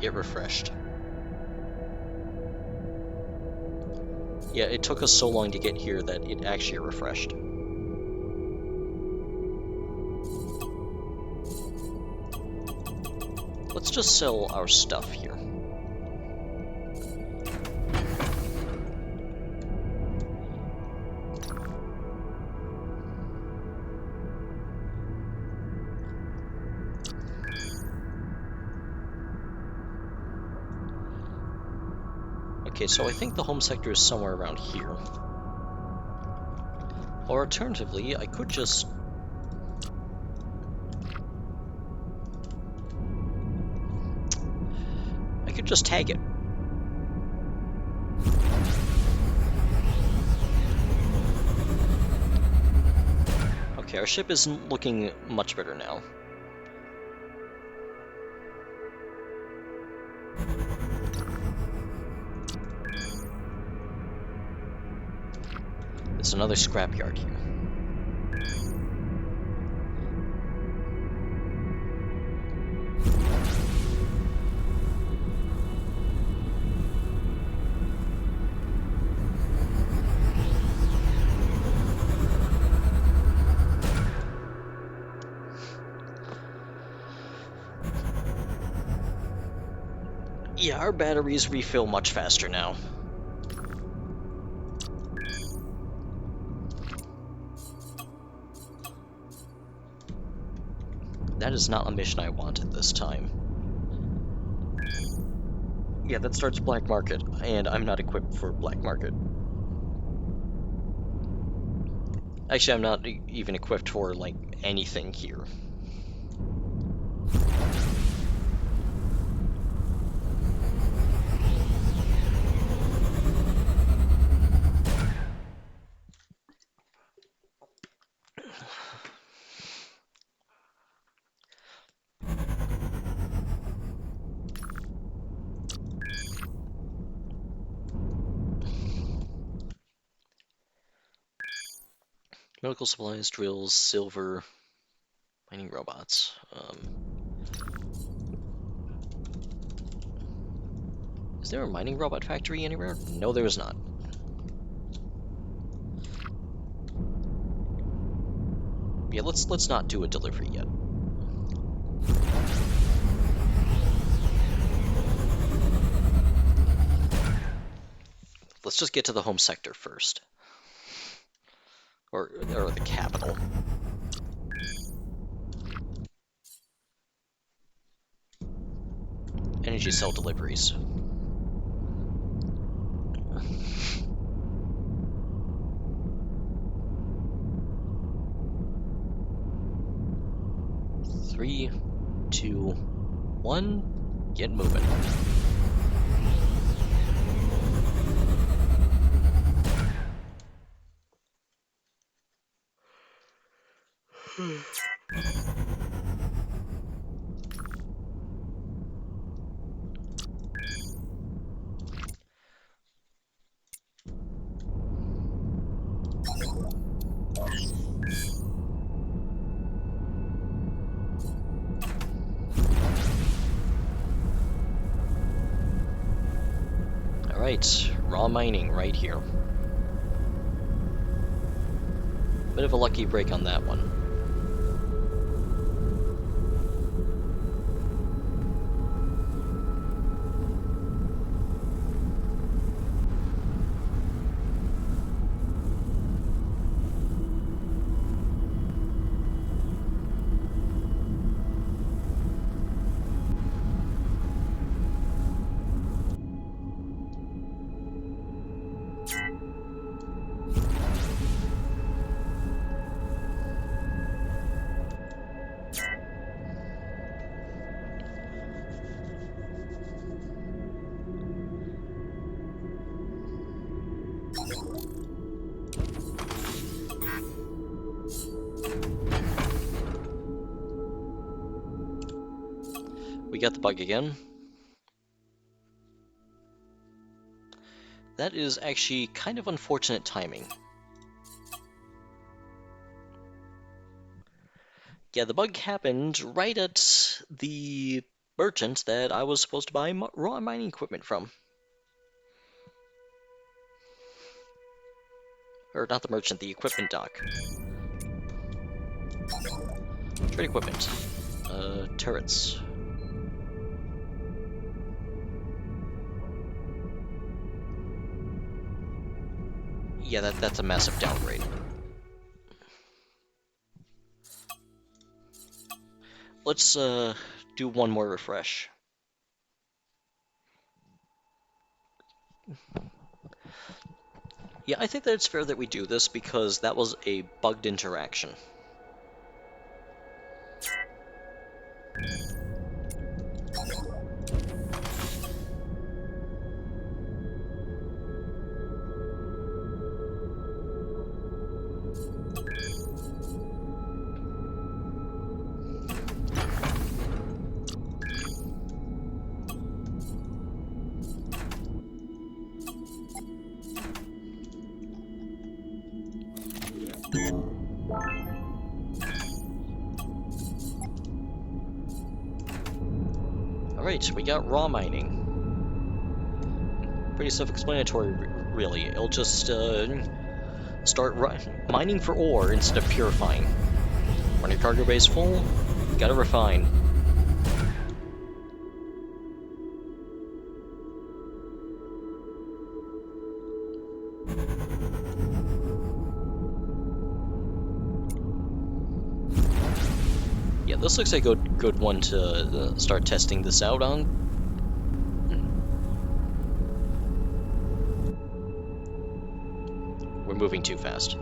Get refreshed. Yeah, it took us so long to get here that it actually refreshed. Let's just sell our stuff here. Okay, so I think the home sector is somewhere around here. Or alternatively, I could just... tag it. Okay, our ship isn't looking much better now. There's another scrapyard here. Yeah, our batteries refill much faster now. That is not a mission I wanted this time. Yeah, that starts black market, and I'm not equipped for black market. Actually, I'm not even equipped for, like, anything here. Medical supplies, drills, silver, mining robots. Is there a mining robot factory anywhere? No, there is not. Yeah, let's not do a delivery yet. Let's just get to the home sector first. Or the capital. Energy cell deliveries. Three, two, one, get moving. Alright, raw mining right here. Bit of a lucky break on that one. We got the bug again. That is actually kind of unfortunate timing. Yeah, the bug happened right at the merchant that I was supposed to buy raw mining equipment from. Or not the merchant, the equipment dock. Trade equipment. Turrets. Yeah, that's a massive downgrade. Let's do one more refresh. Yeah, I think that it's fair that we do this because that was a bugged interaction. Alright, we got raw mining. Pretty self-explanatory, really. It'll just start mining for ore instead of purifying. When your cargo bay is full, you gotta refine. Yeah, this looks like a good one to start testing this out on. We're moving too fast.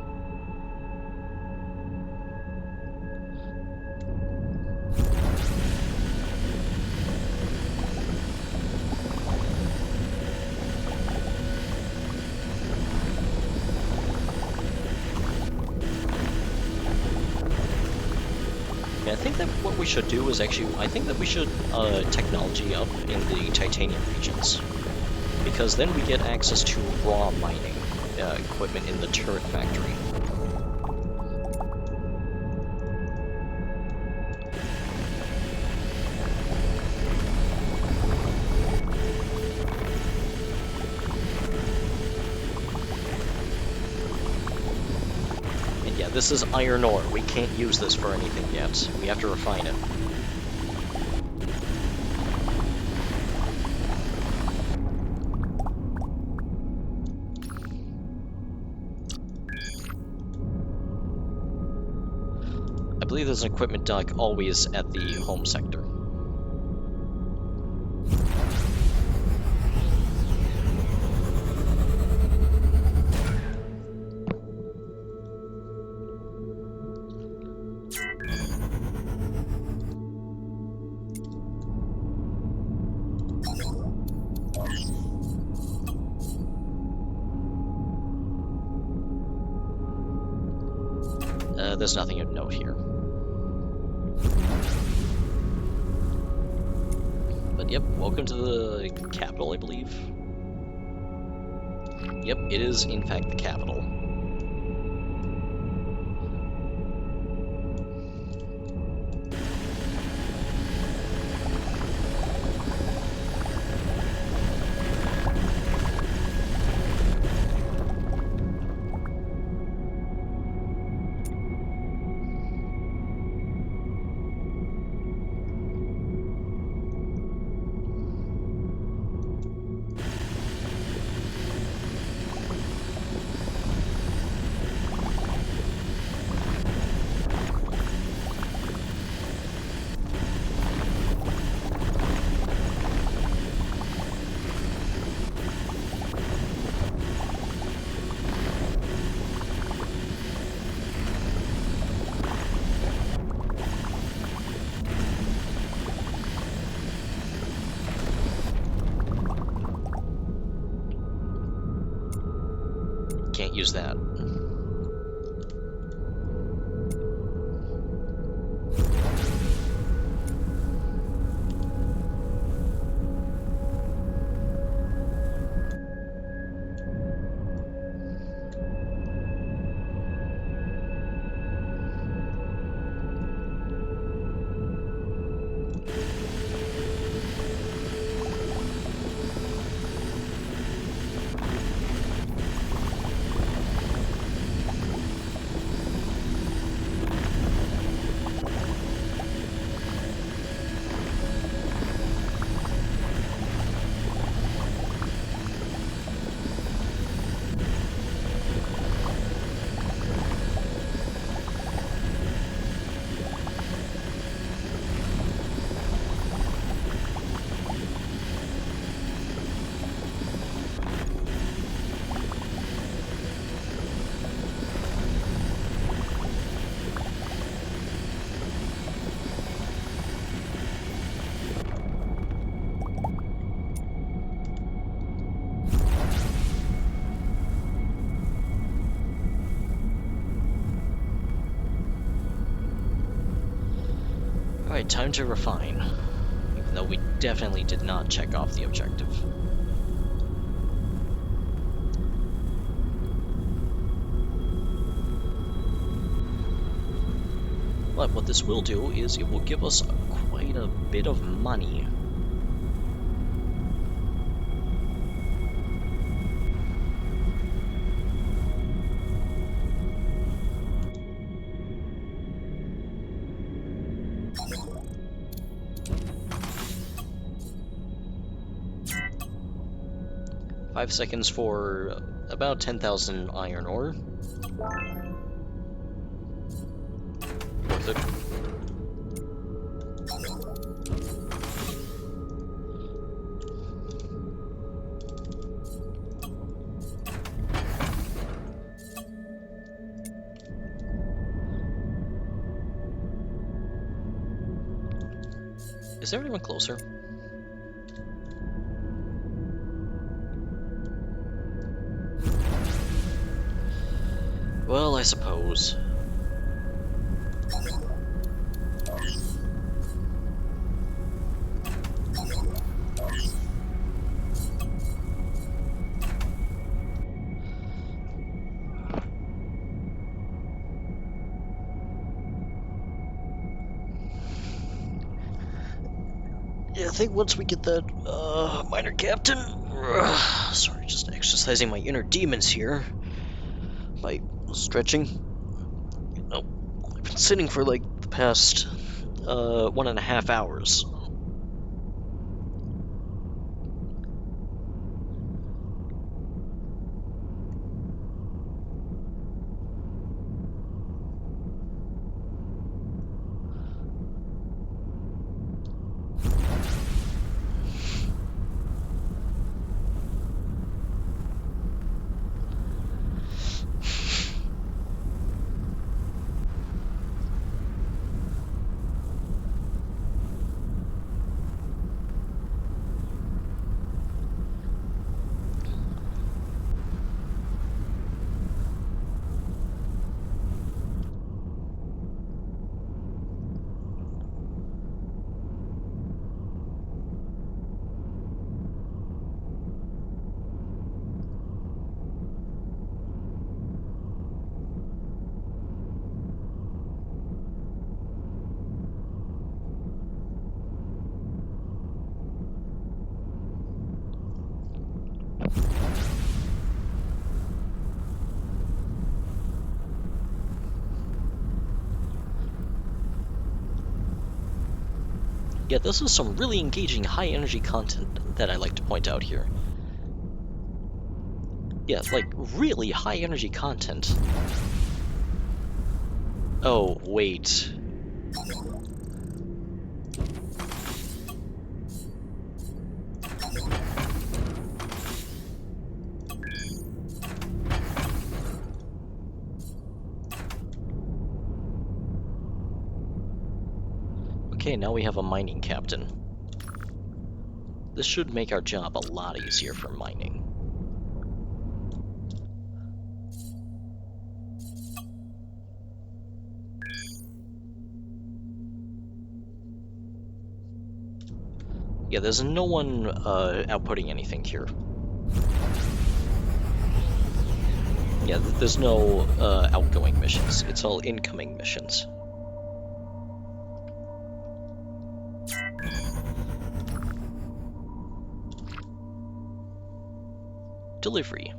Yeah, I think that what we should do is actually, I think that we should technology up in the titanium regions. Because then we get access to raw mining equipment in the turret factory. And yeah, this is iron ore. We can't use this for anything yet. We have to refine it. I believe there's an equipment dock always at the home sector. There's nothing of note here. But yep, welcome to the capital, I believe. Yep, it is in fact the capital. Can't use that. Alright, time to refine. Even though we definitely did not check off the objective. But what this will do is it will give us quite a bit of money. Five seconds for about 10,000 iron ore. Worth it. Is there anyone closer? Well, I suppose. Yeah, I think once we get that minor captain. Sorry, just exercising my inner demons here by stretching. Oh, I've been sitting for like the past 1.5 hours. Yeah, this is some really engaging high energy content that I like to point out here. Yeah, like really high energy content. Oh, wait. Okay, now we have a mining captain. This should make our job a lot easier for mining. Yeah, there's no one outputting anything here. Yeah, there's no outgoing missions. It's all incoming missions. Delivery.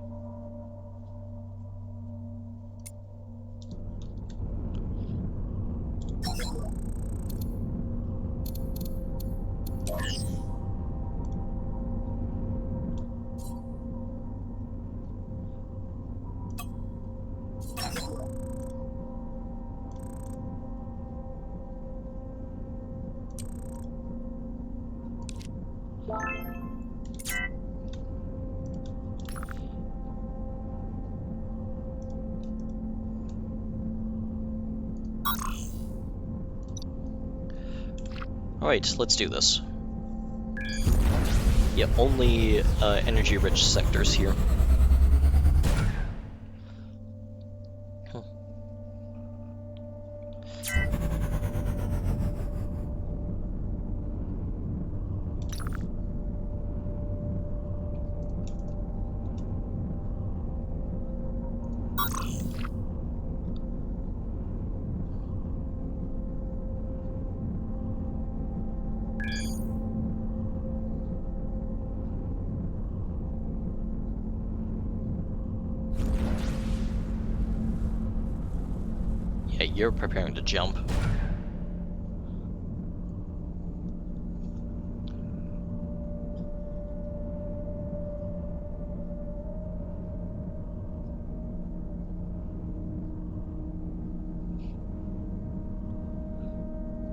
Alright, let's do this. Yeah, only energy-rich sectors here. you're preparing to jump.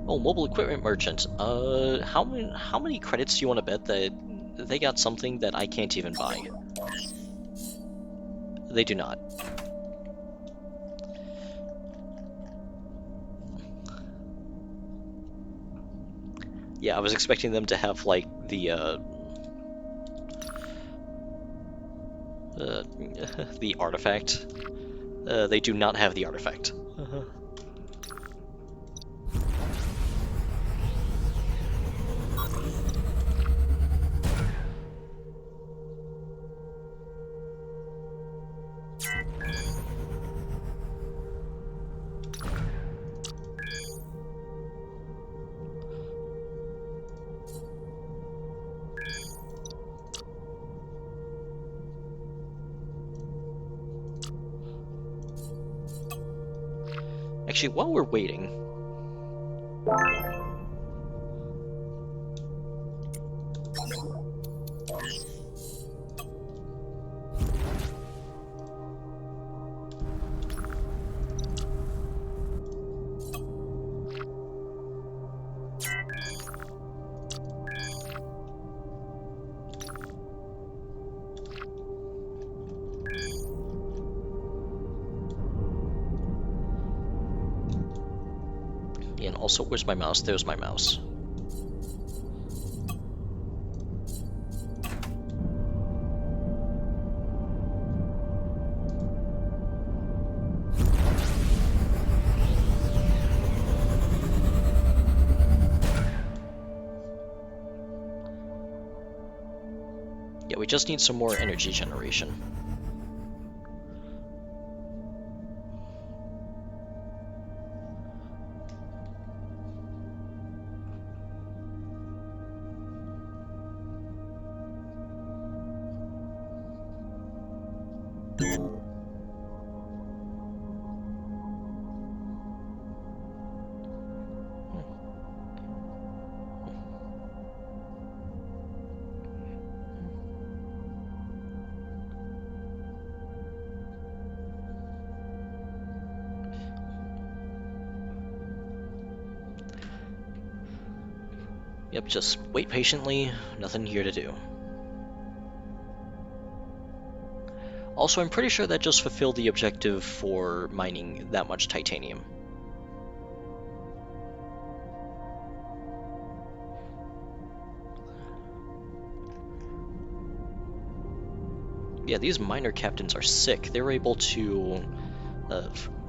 Oh, mobile equipment merchant. How many credits do you want to bet that they got something that I can't even buy? They do not. Yeah, I was expecting them to have like the artifact. They do not have the artifact. Actually, while we're waiting, and also, where's my mouse? There's my mouse. Yeah, we just need some more energy generation. Yep, just wait patiently, nothing here to do. Also, I'm pretty sure that just fulfilled the objective for mining that much titanium. Yeah, these miner captains are sick. They were able to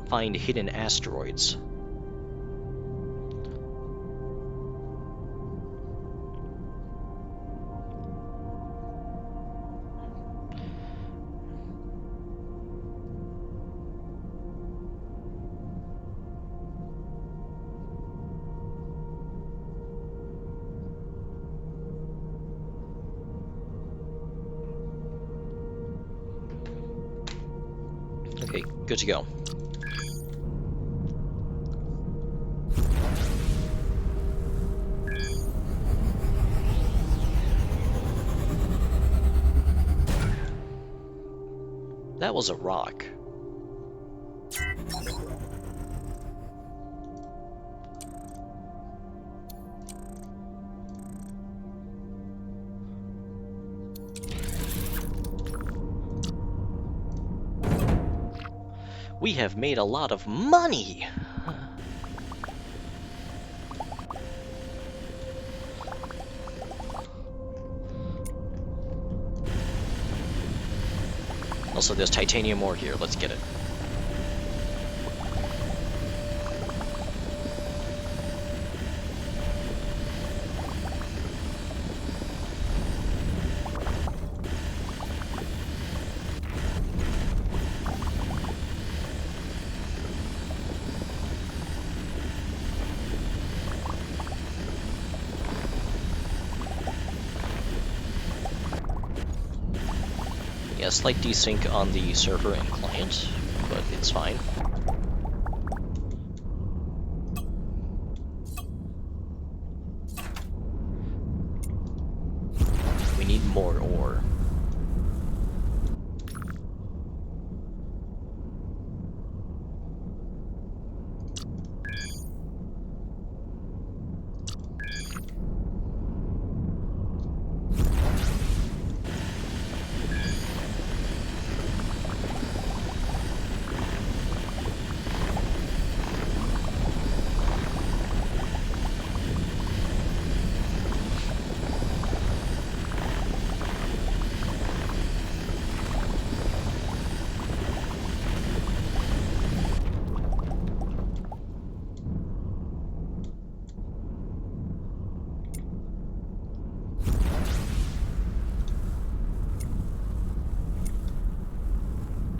find hidden asteroids. Okay, good to go. That was a rock. We have made a lot of money! Also, there's titanium ore here. Let's get it. Yeah, slight desync on the server and client, but it's fine. we need more ore.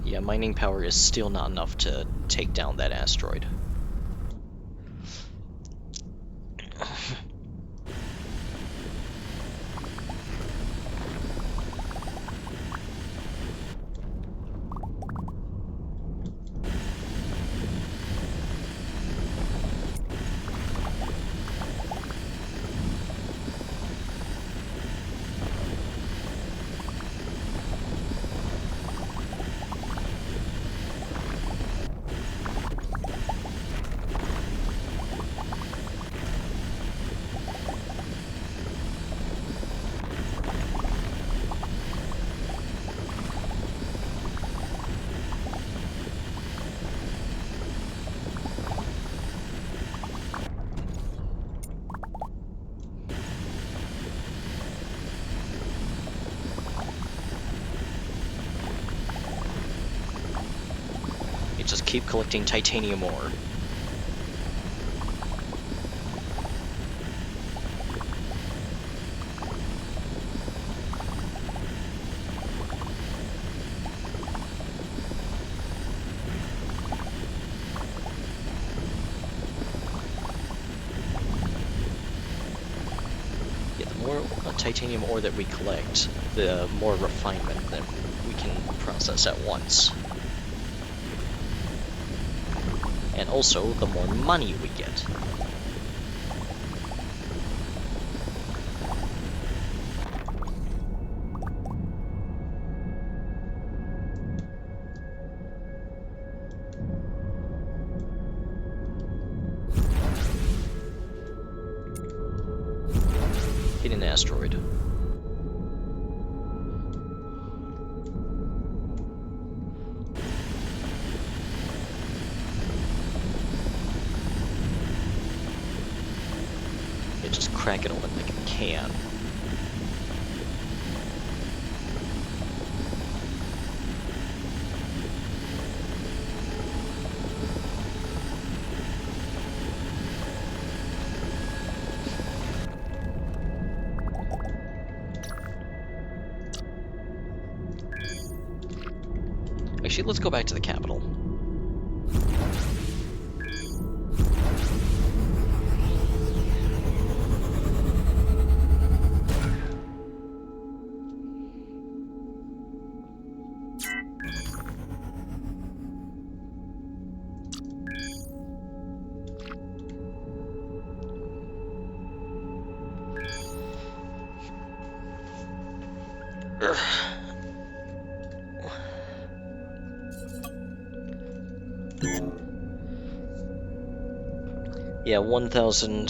Yeah, mining power is still not enough to take down that asteroid. You just keep collecting titanium ore. Yeah, the more titanium ore that we collect, the more refinement that we can process at once. And also, the more money we get. Hit an asteroid. Yeah, just crack it open like a can. Actually, let's go back to the capital. Ugh. Yeah, 1,000,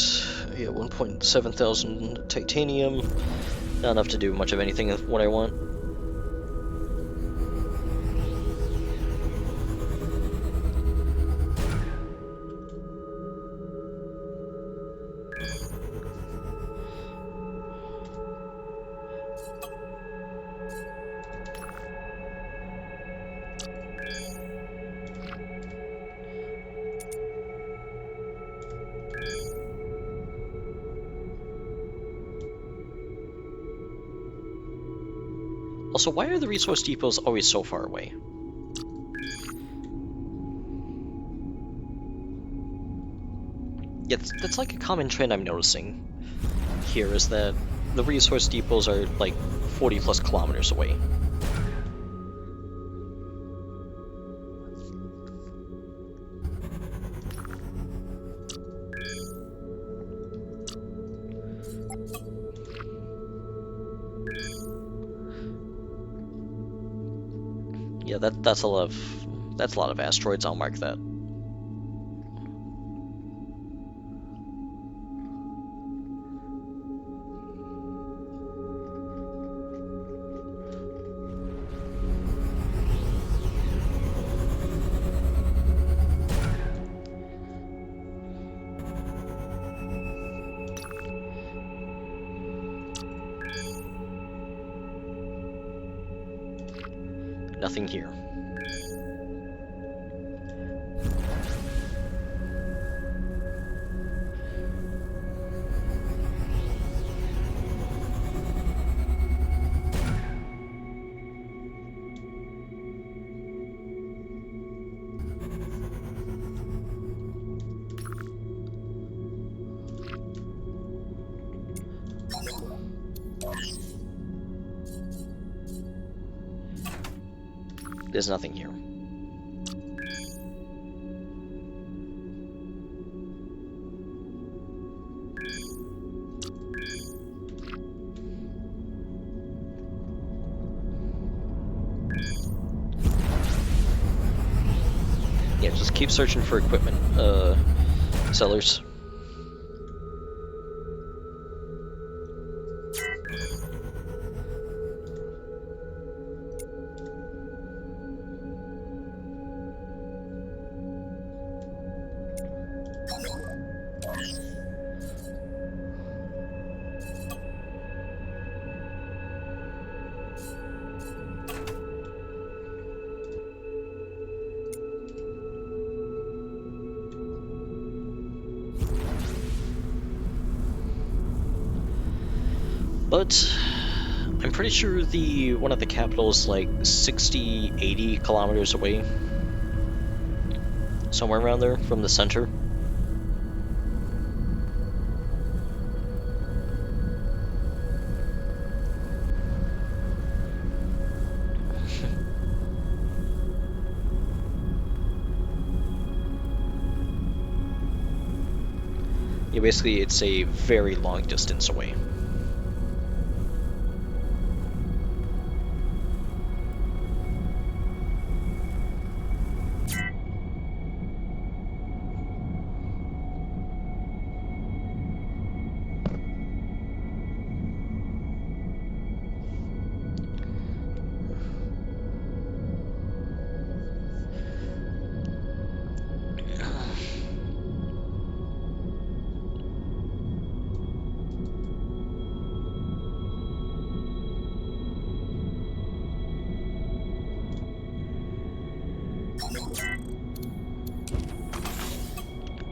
yeah, 1.7 thousand titanium. Not enough to do much of anything of what I want. Also, why are the resource depots always so far away? Yeah, that's like a common trend I'm noticing here, is that the resource depots are like 40 plus kilometers away. Yeah, that's a lot of asteroids. I'll mark that. Nothing here. There's nothing here. Yeah, just keep searching for equipment, sellers. But I'm pretty sure one of the capitals is like 60, 80 kilometers away. Somewhere around there from the center. Yeah, basically it's a very long distance away.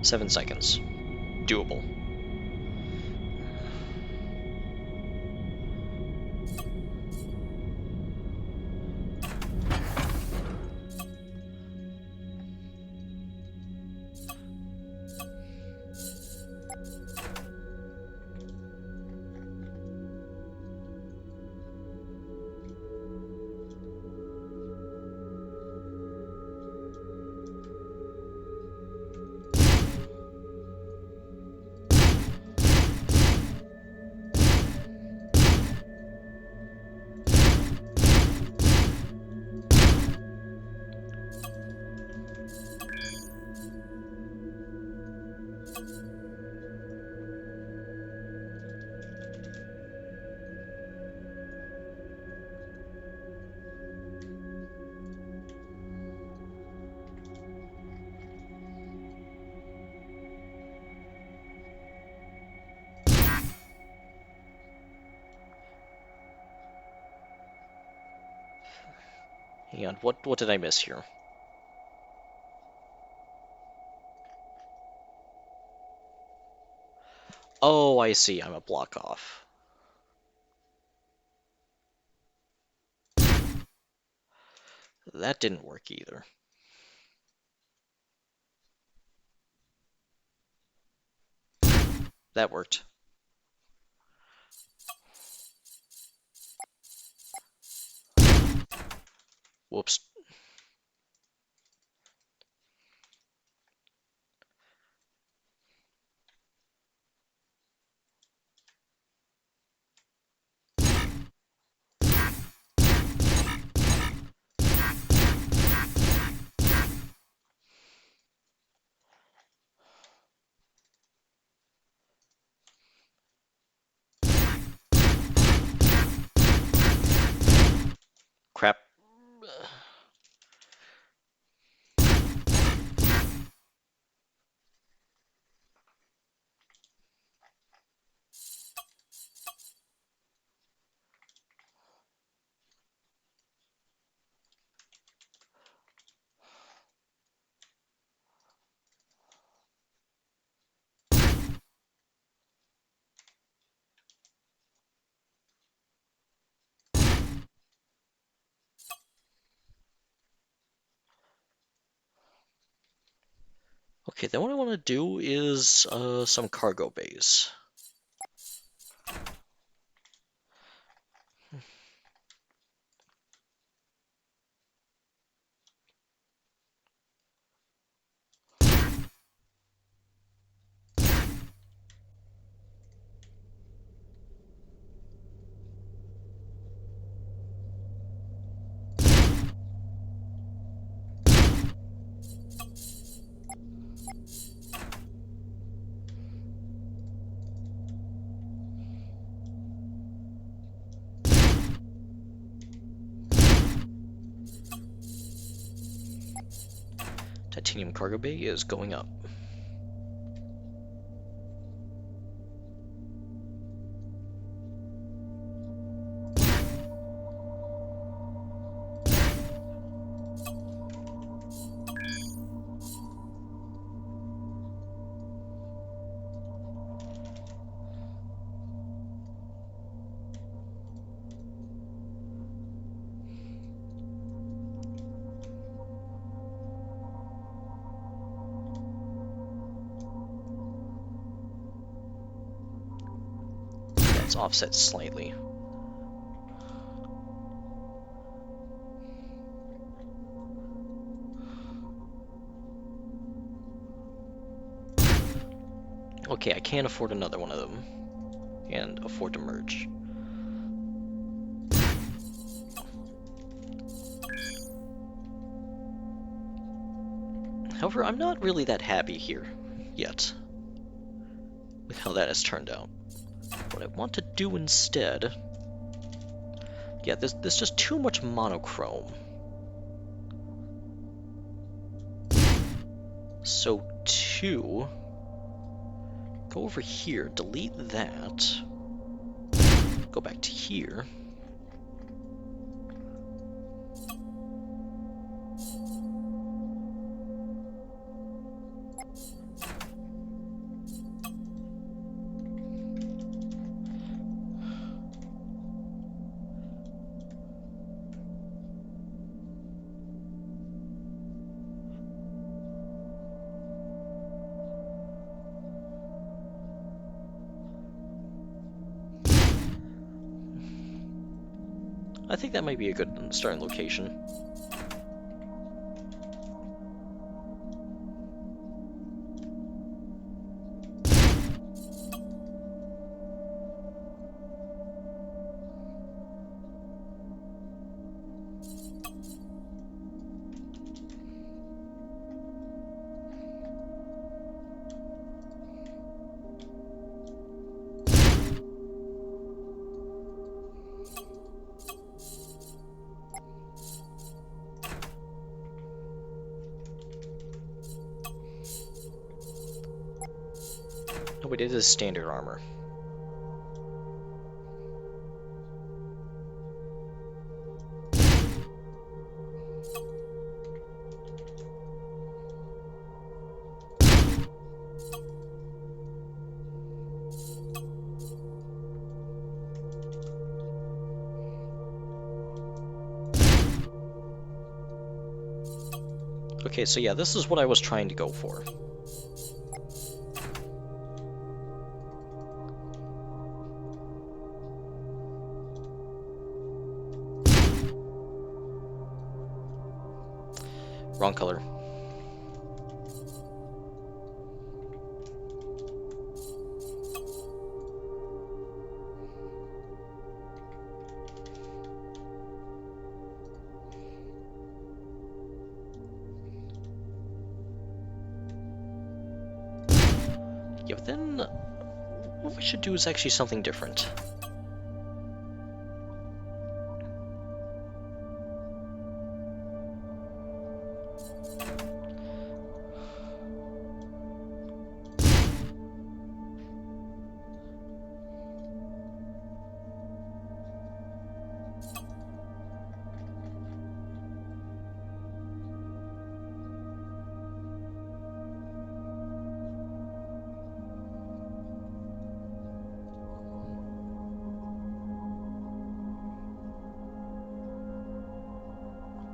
Seven seconds. Doable. Hang on, what did I miss here? Oh, I see, I'm a block off. That didn't work either. That worked. Whoops. Okay, then what I want to do is some cargo bays. Titanium cargo bay is going up. That's offset slightly. Okay, I can't afford another one of them. And afford to merge. However, I'm not really that happy here yet with how that has turned out. What I want to do instead... Yeah, there's just too much monochrome. So, go over here, delete that, go back to here. I think that might be a good starting location. Oh wait, it is standard armor. Okay, so yeah, this is what I was trying to go for. Wrong color. Yeah, but then what we should do is actually something different.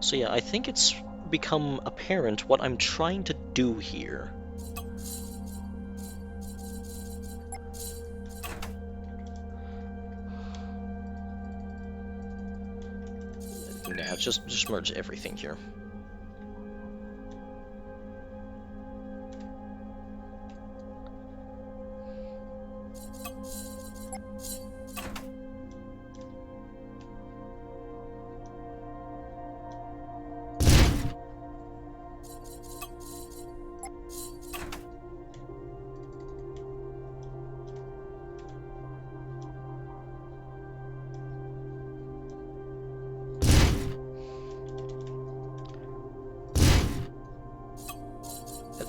So yeah, I think it's become apparent what I'm trying to do here. Nah, just merge everything here.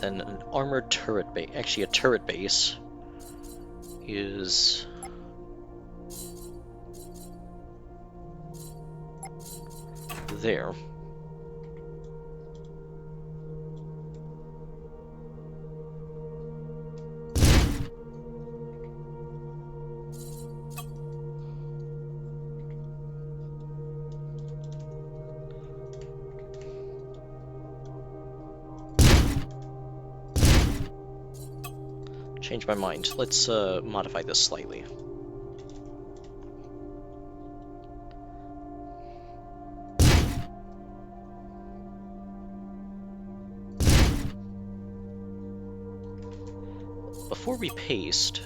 Then an armored turret base, actually a turret base, is there. Change my mind. Let's modify this slightly. Before we paste,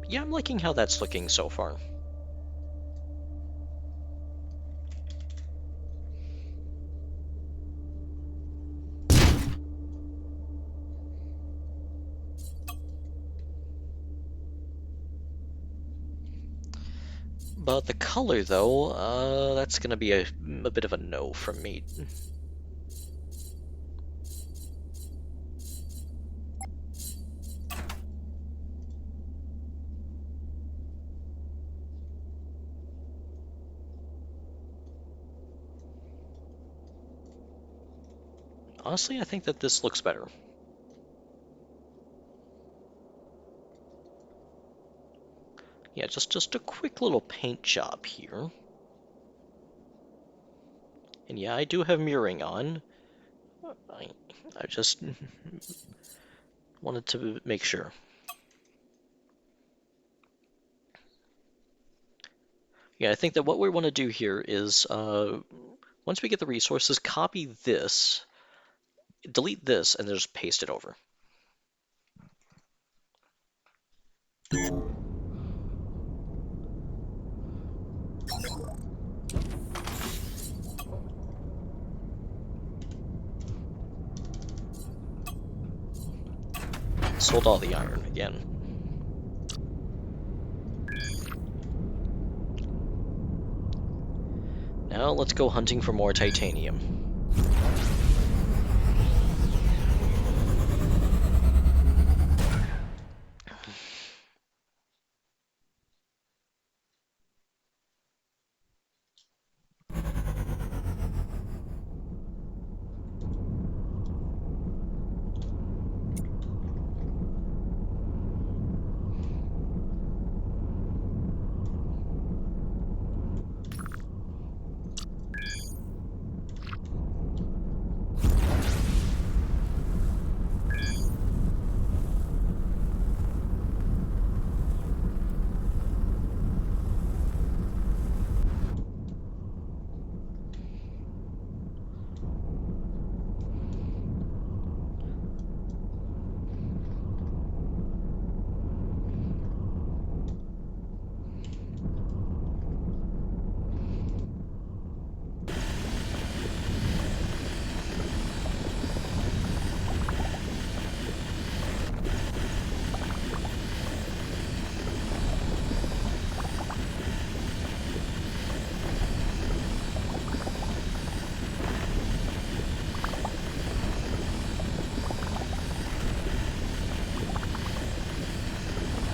yeah, I'm liking how that's looking so far. But the color, though, that's gonna be a bit of a no from me. Honestly, I think that this looks better. Yeah, just a quick little paint job here. And yeah, I do have mirroring on. I just wanted to make sure. Yeah, I think that what we want to do here is, once we get the resources, copy this, delete this, and then just paste it over. Sold all the iron again. Now let's go hunting for more titanium.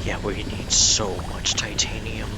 Yeah, we need so much titanium.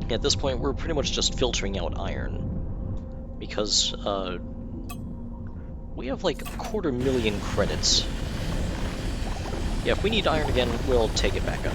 At this point, we're pretty much just filtering out iron. Because, we have like 250,000 credits. Yeah, if we need iron again, we'll take it back up.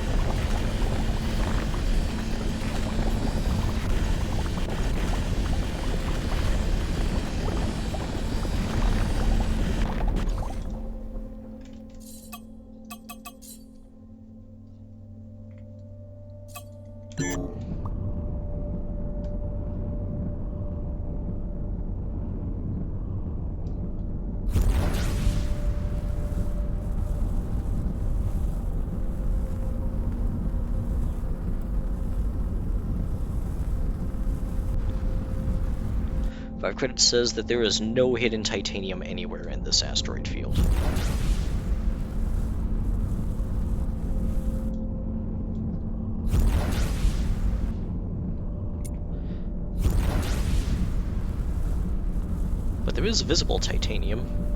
Five credits says that there is no hidden titanium anywhere in this asteroid field. But there is visible titanium.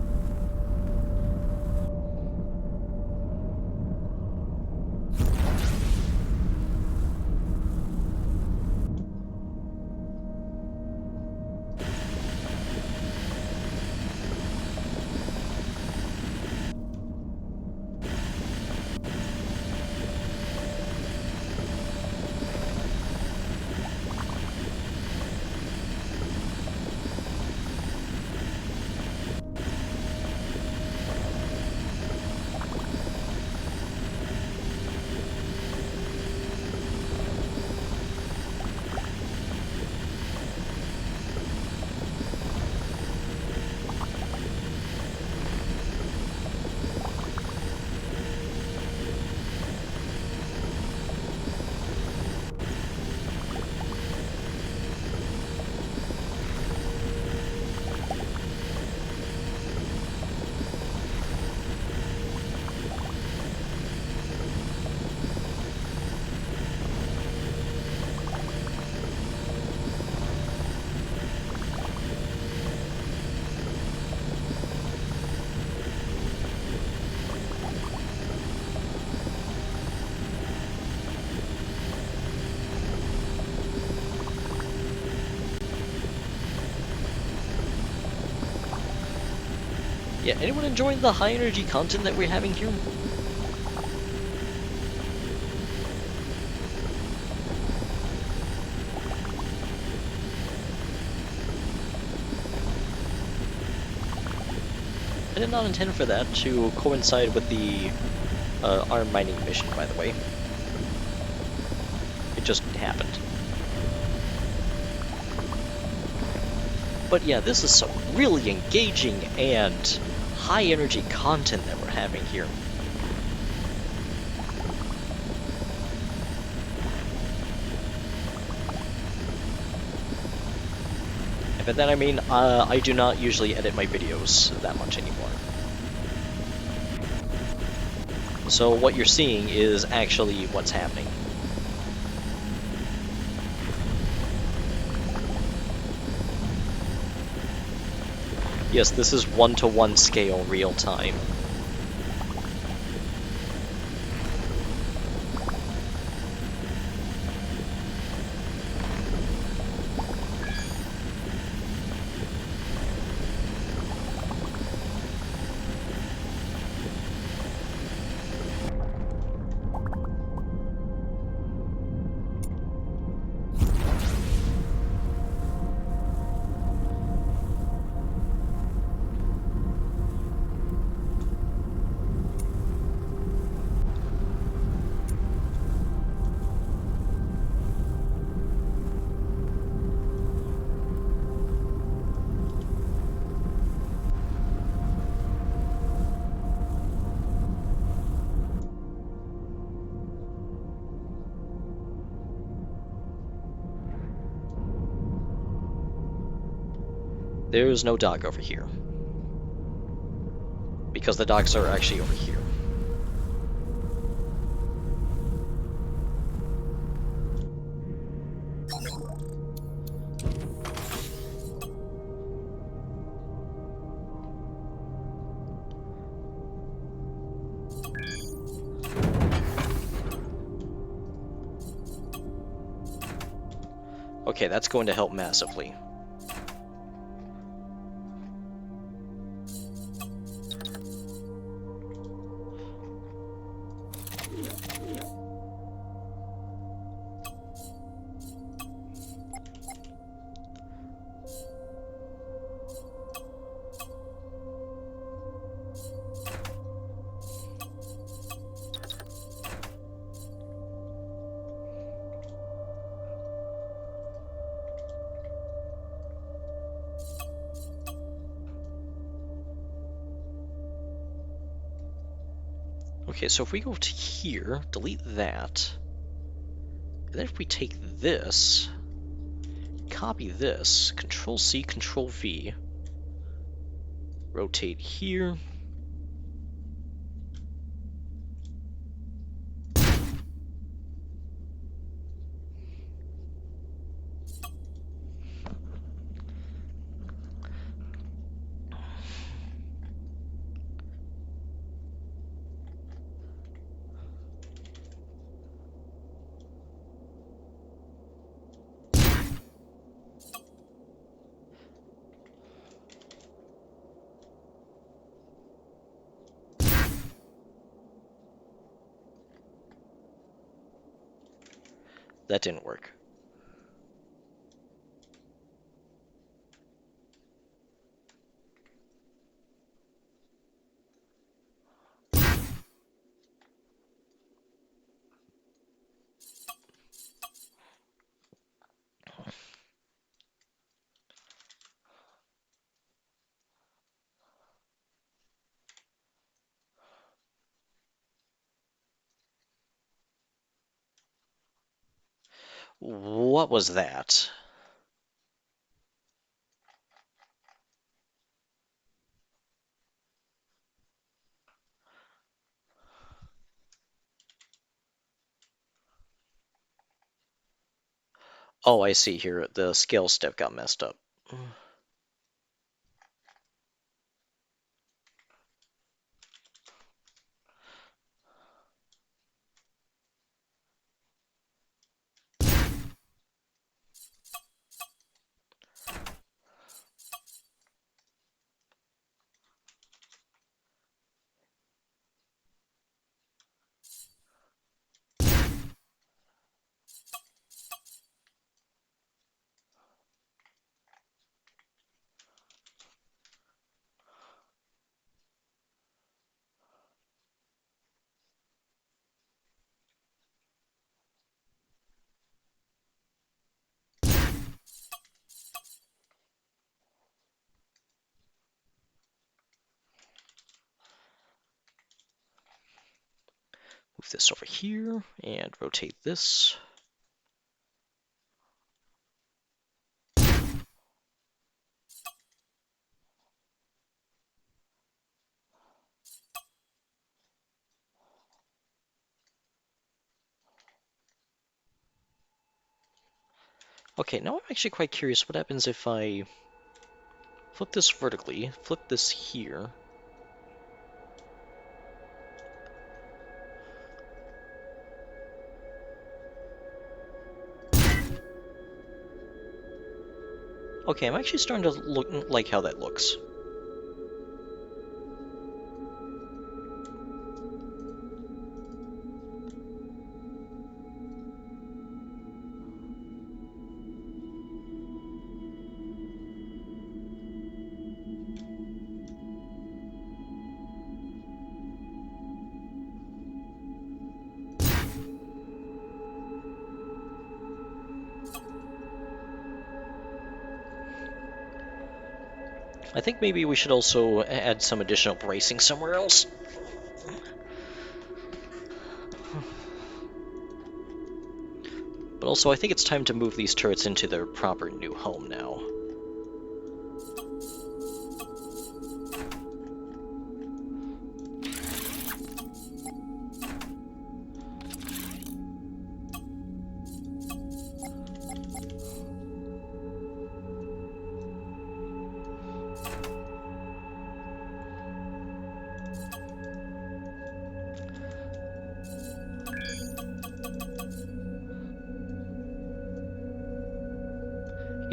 Yeah, anyone enjoying the high energy content that we're having here? I did not intend for that to coincide with the iron mining mission, by the way. It just happened. But yeah, this is some really engaging and high energy content that we're having here. And by that I mean, I do not usually edit my videos that much anymore. So what you're seeing is actually what's happening. Yes, this is 1-to-1 scale real time. There's no dock over here. Because the docks are actually over here. Okay, that's going to help massively. Okay, so if we go to here, delete that, and then if we take this, copy this, Control C, Control V, rotate here. That didn't work. What was that? Oh, I see here. The scale step got messed up. Move this over here and rotate this. Okay, now I'm actually quite curious what happens if I flip this vertically, flip this here. Okay, I'm actually starting to like how that looks. I think maybe we should also add some additional bracing somewhere else. But also, I think it's time to move these turrets into their proper new home now.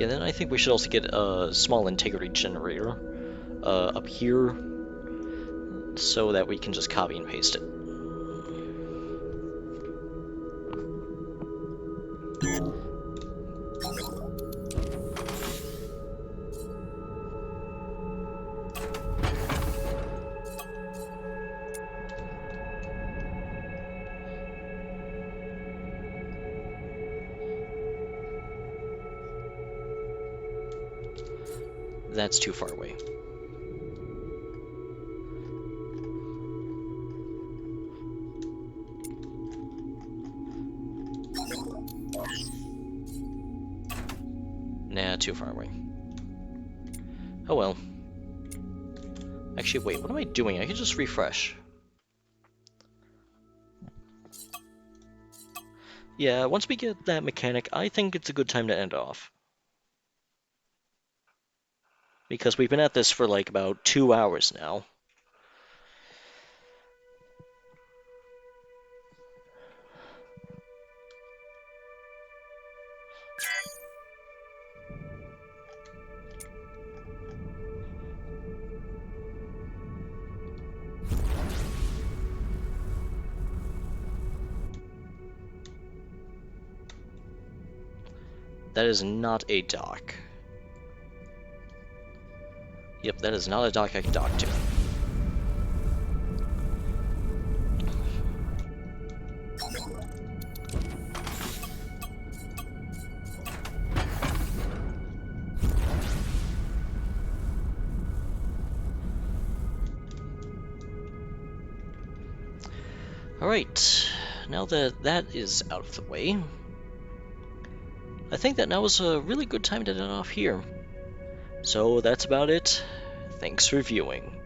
Yeah, then I think we should also get a small integrity generator up here so that we can just copy and paste it. That's too far away. Nah, too far away. Oh well. Actually, wait, what am I doing? I can just refresh. Yeah, once we get that mechanic, I think it's a good time to end off. Because we've been at this for like about 2 hours now. That is not a dock. Yep, that is not a dock I can dock to. Alright, now that that is out of the way, I think that now is a really good time to end off here. So that's about it. Thanks for viewing.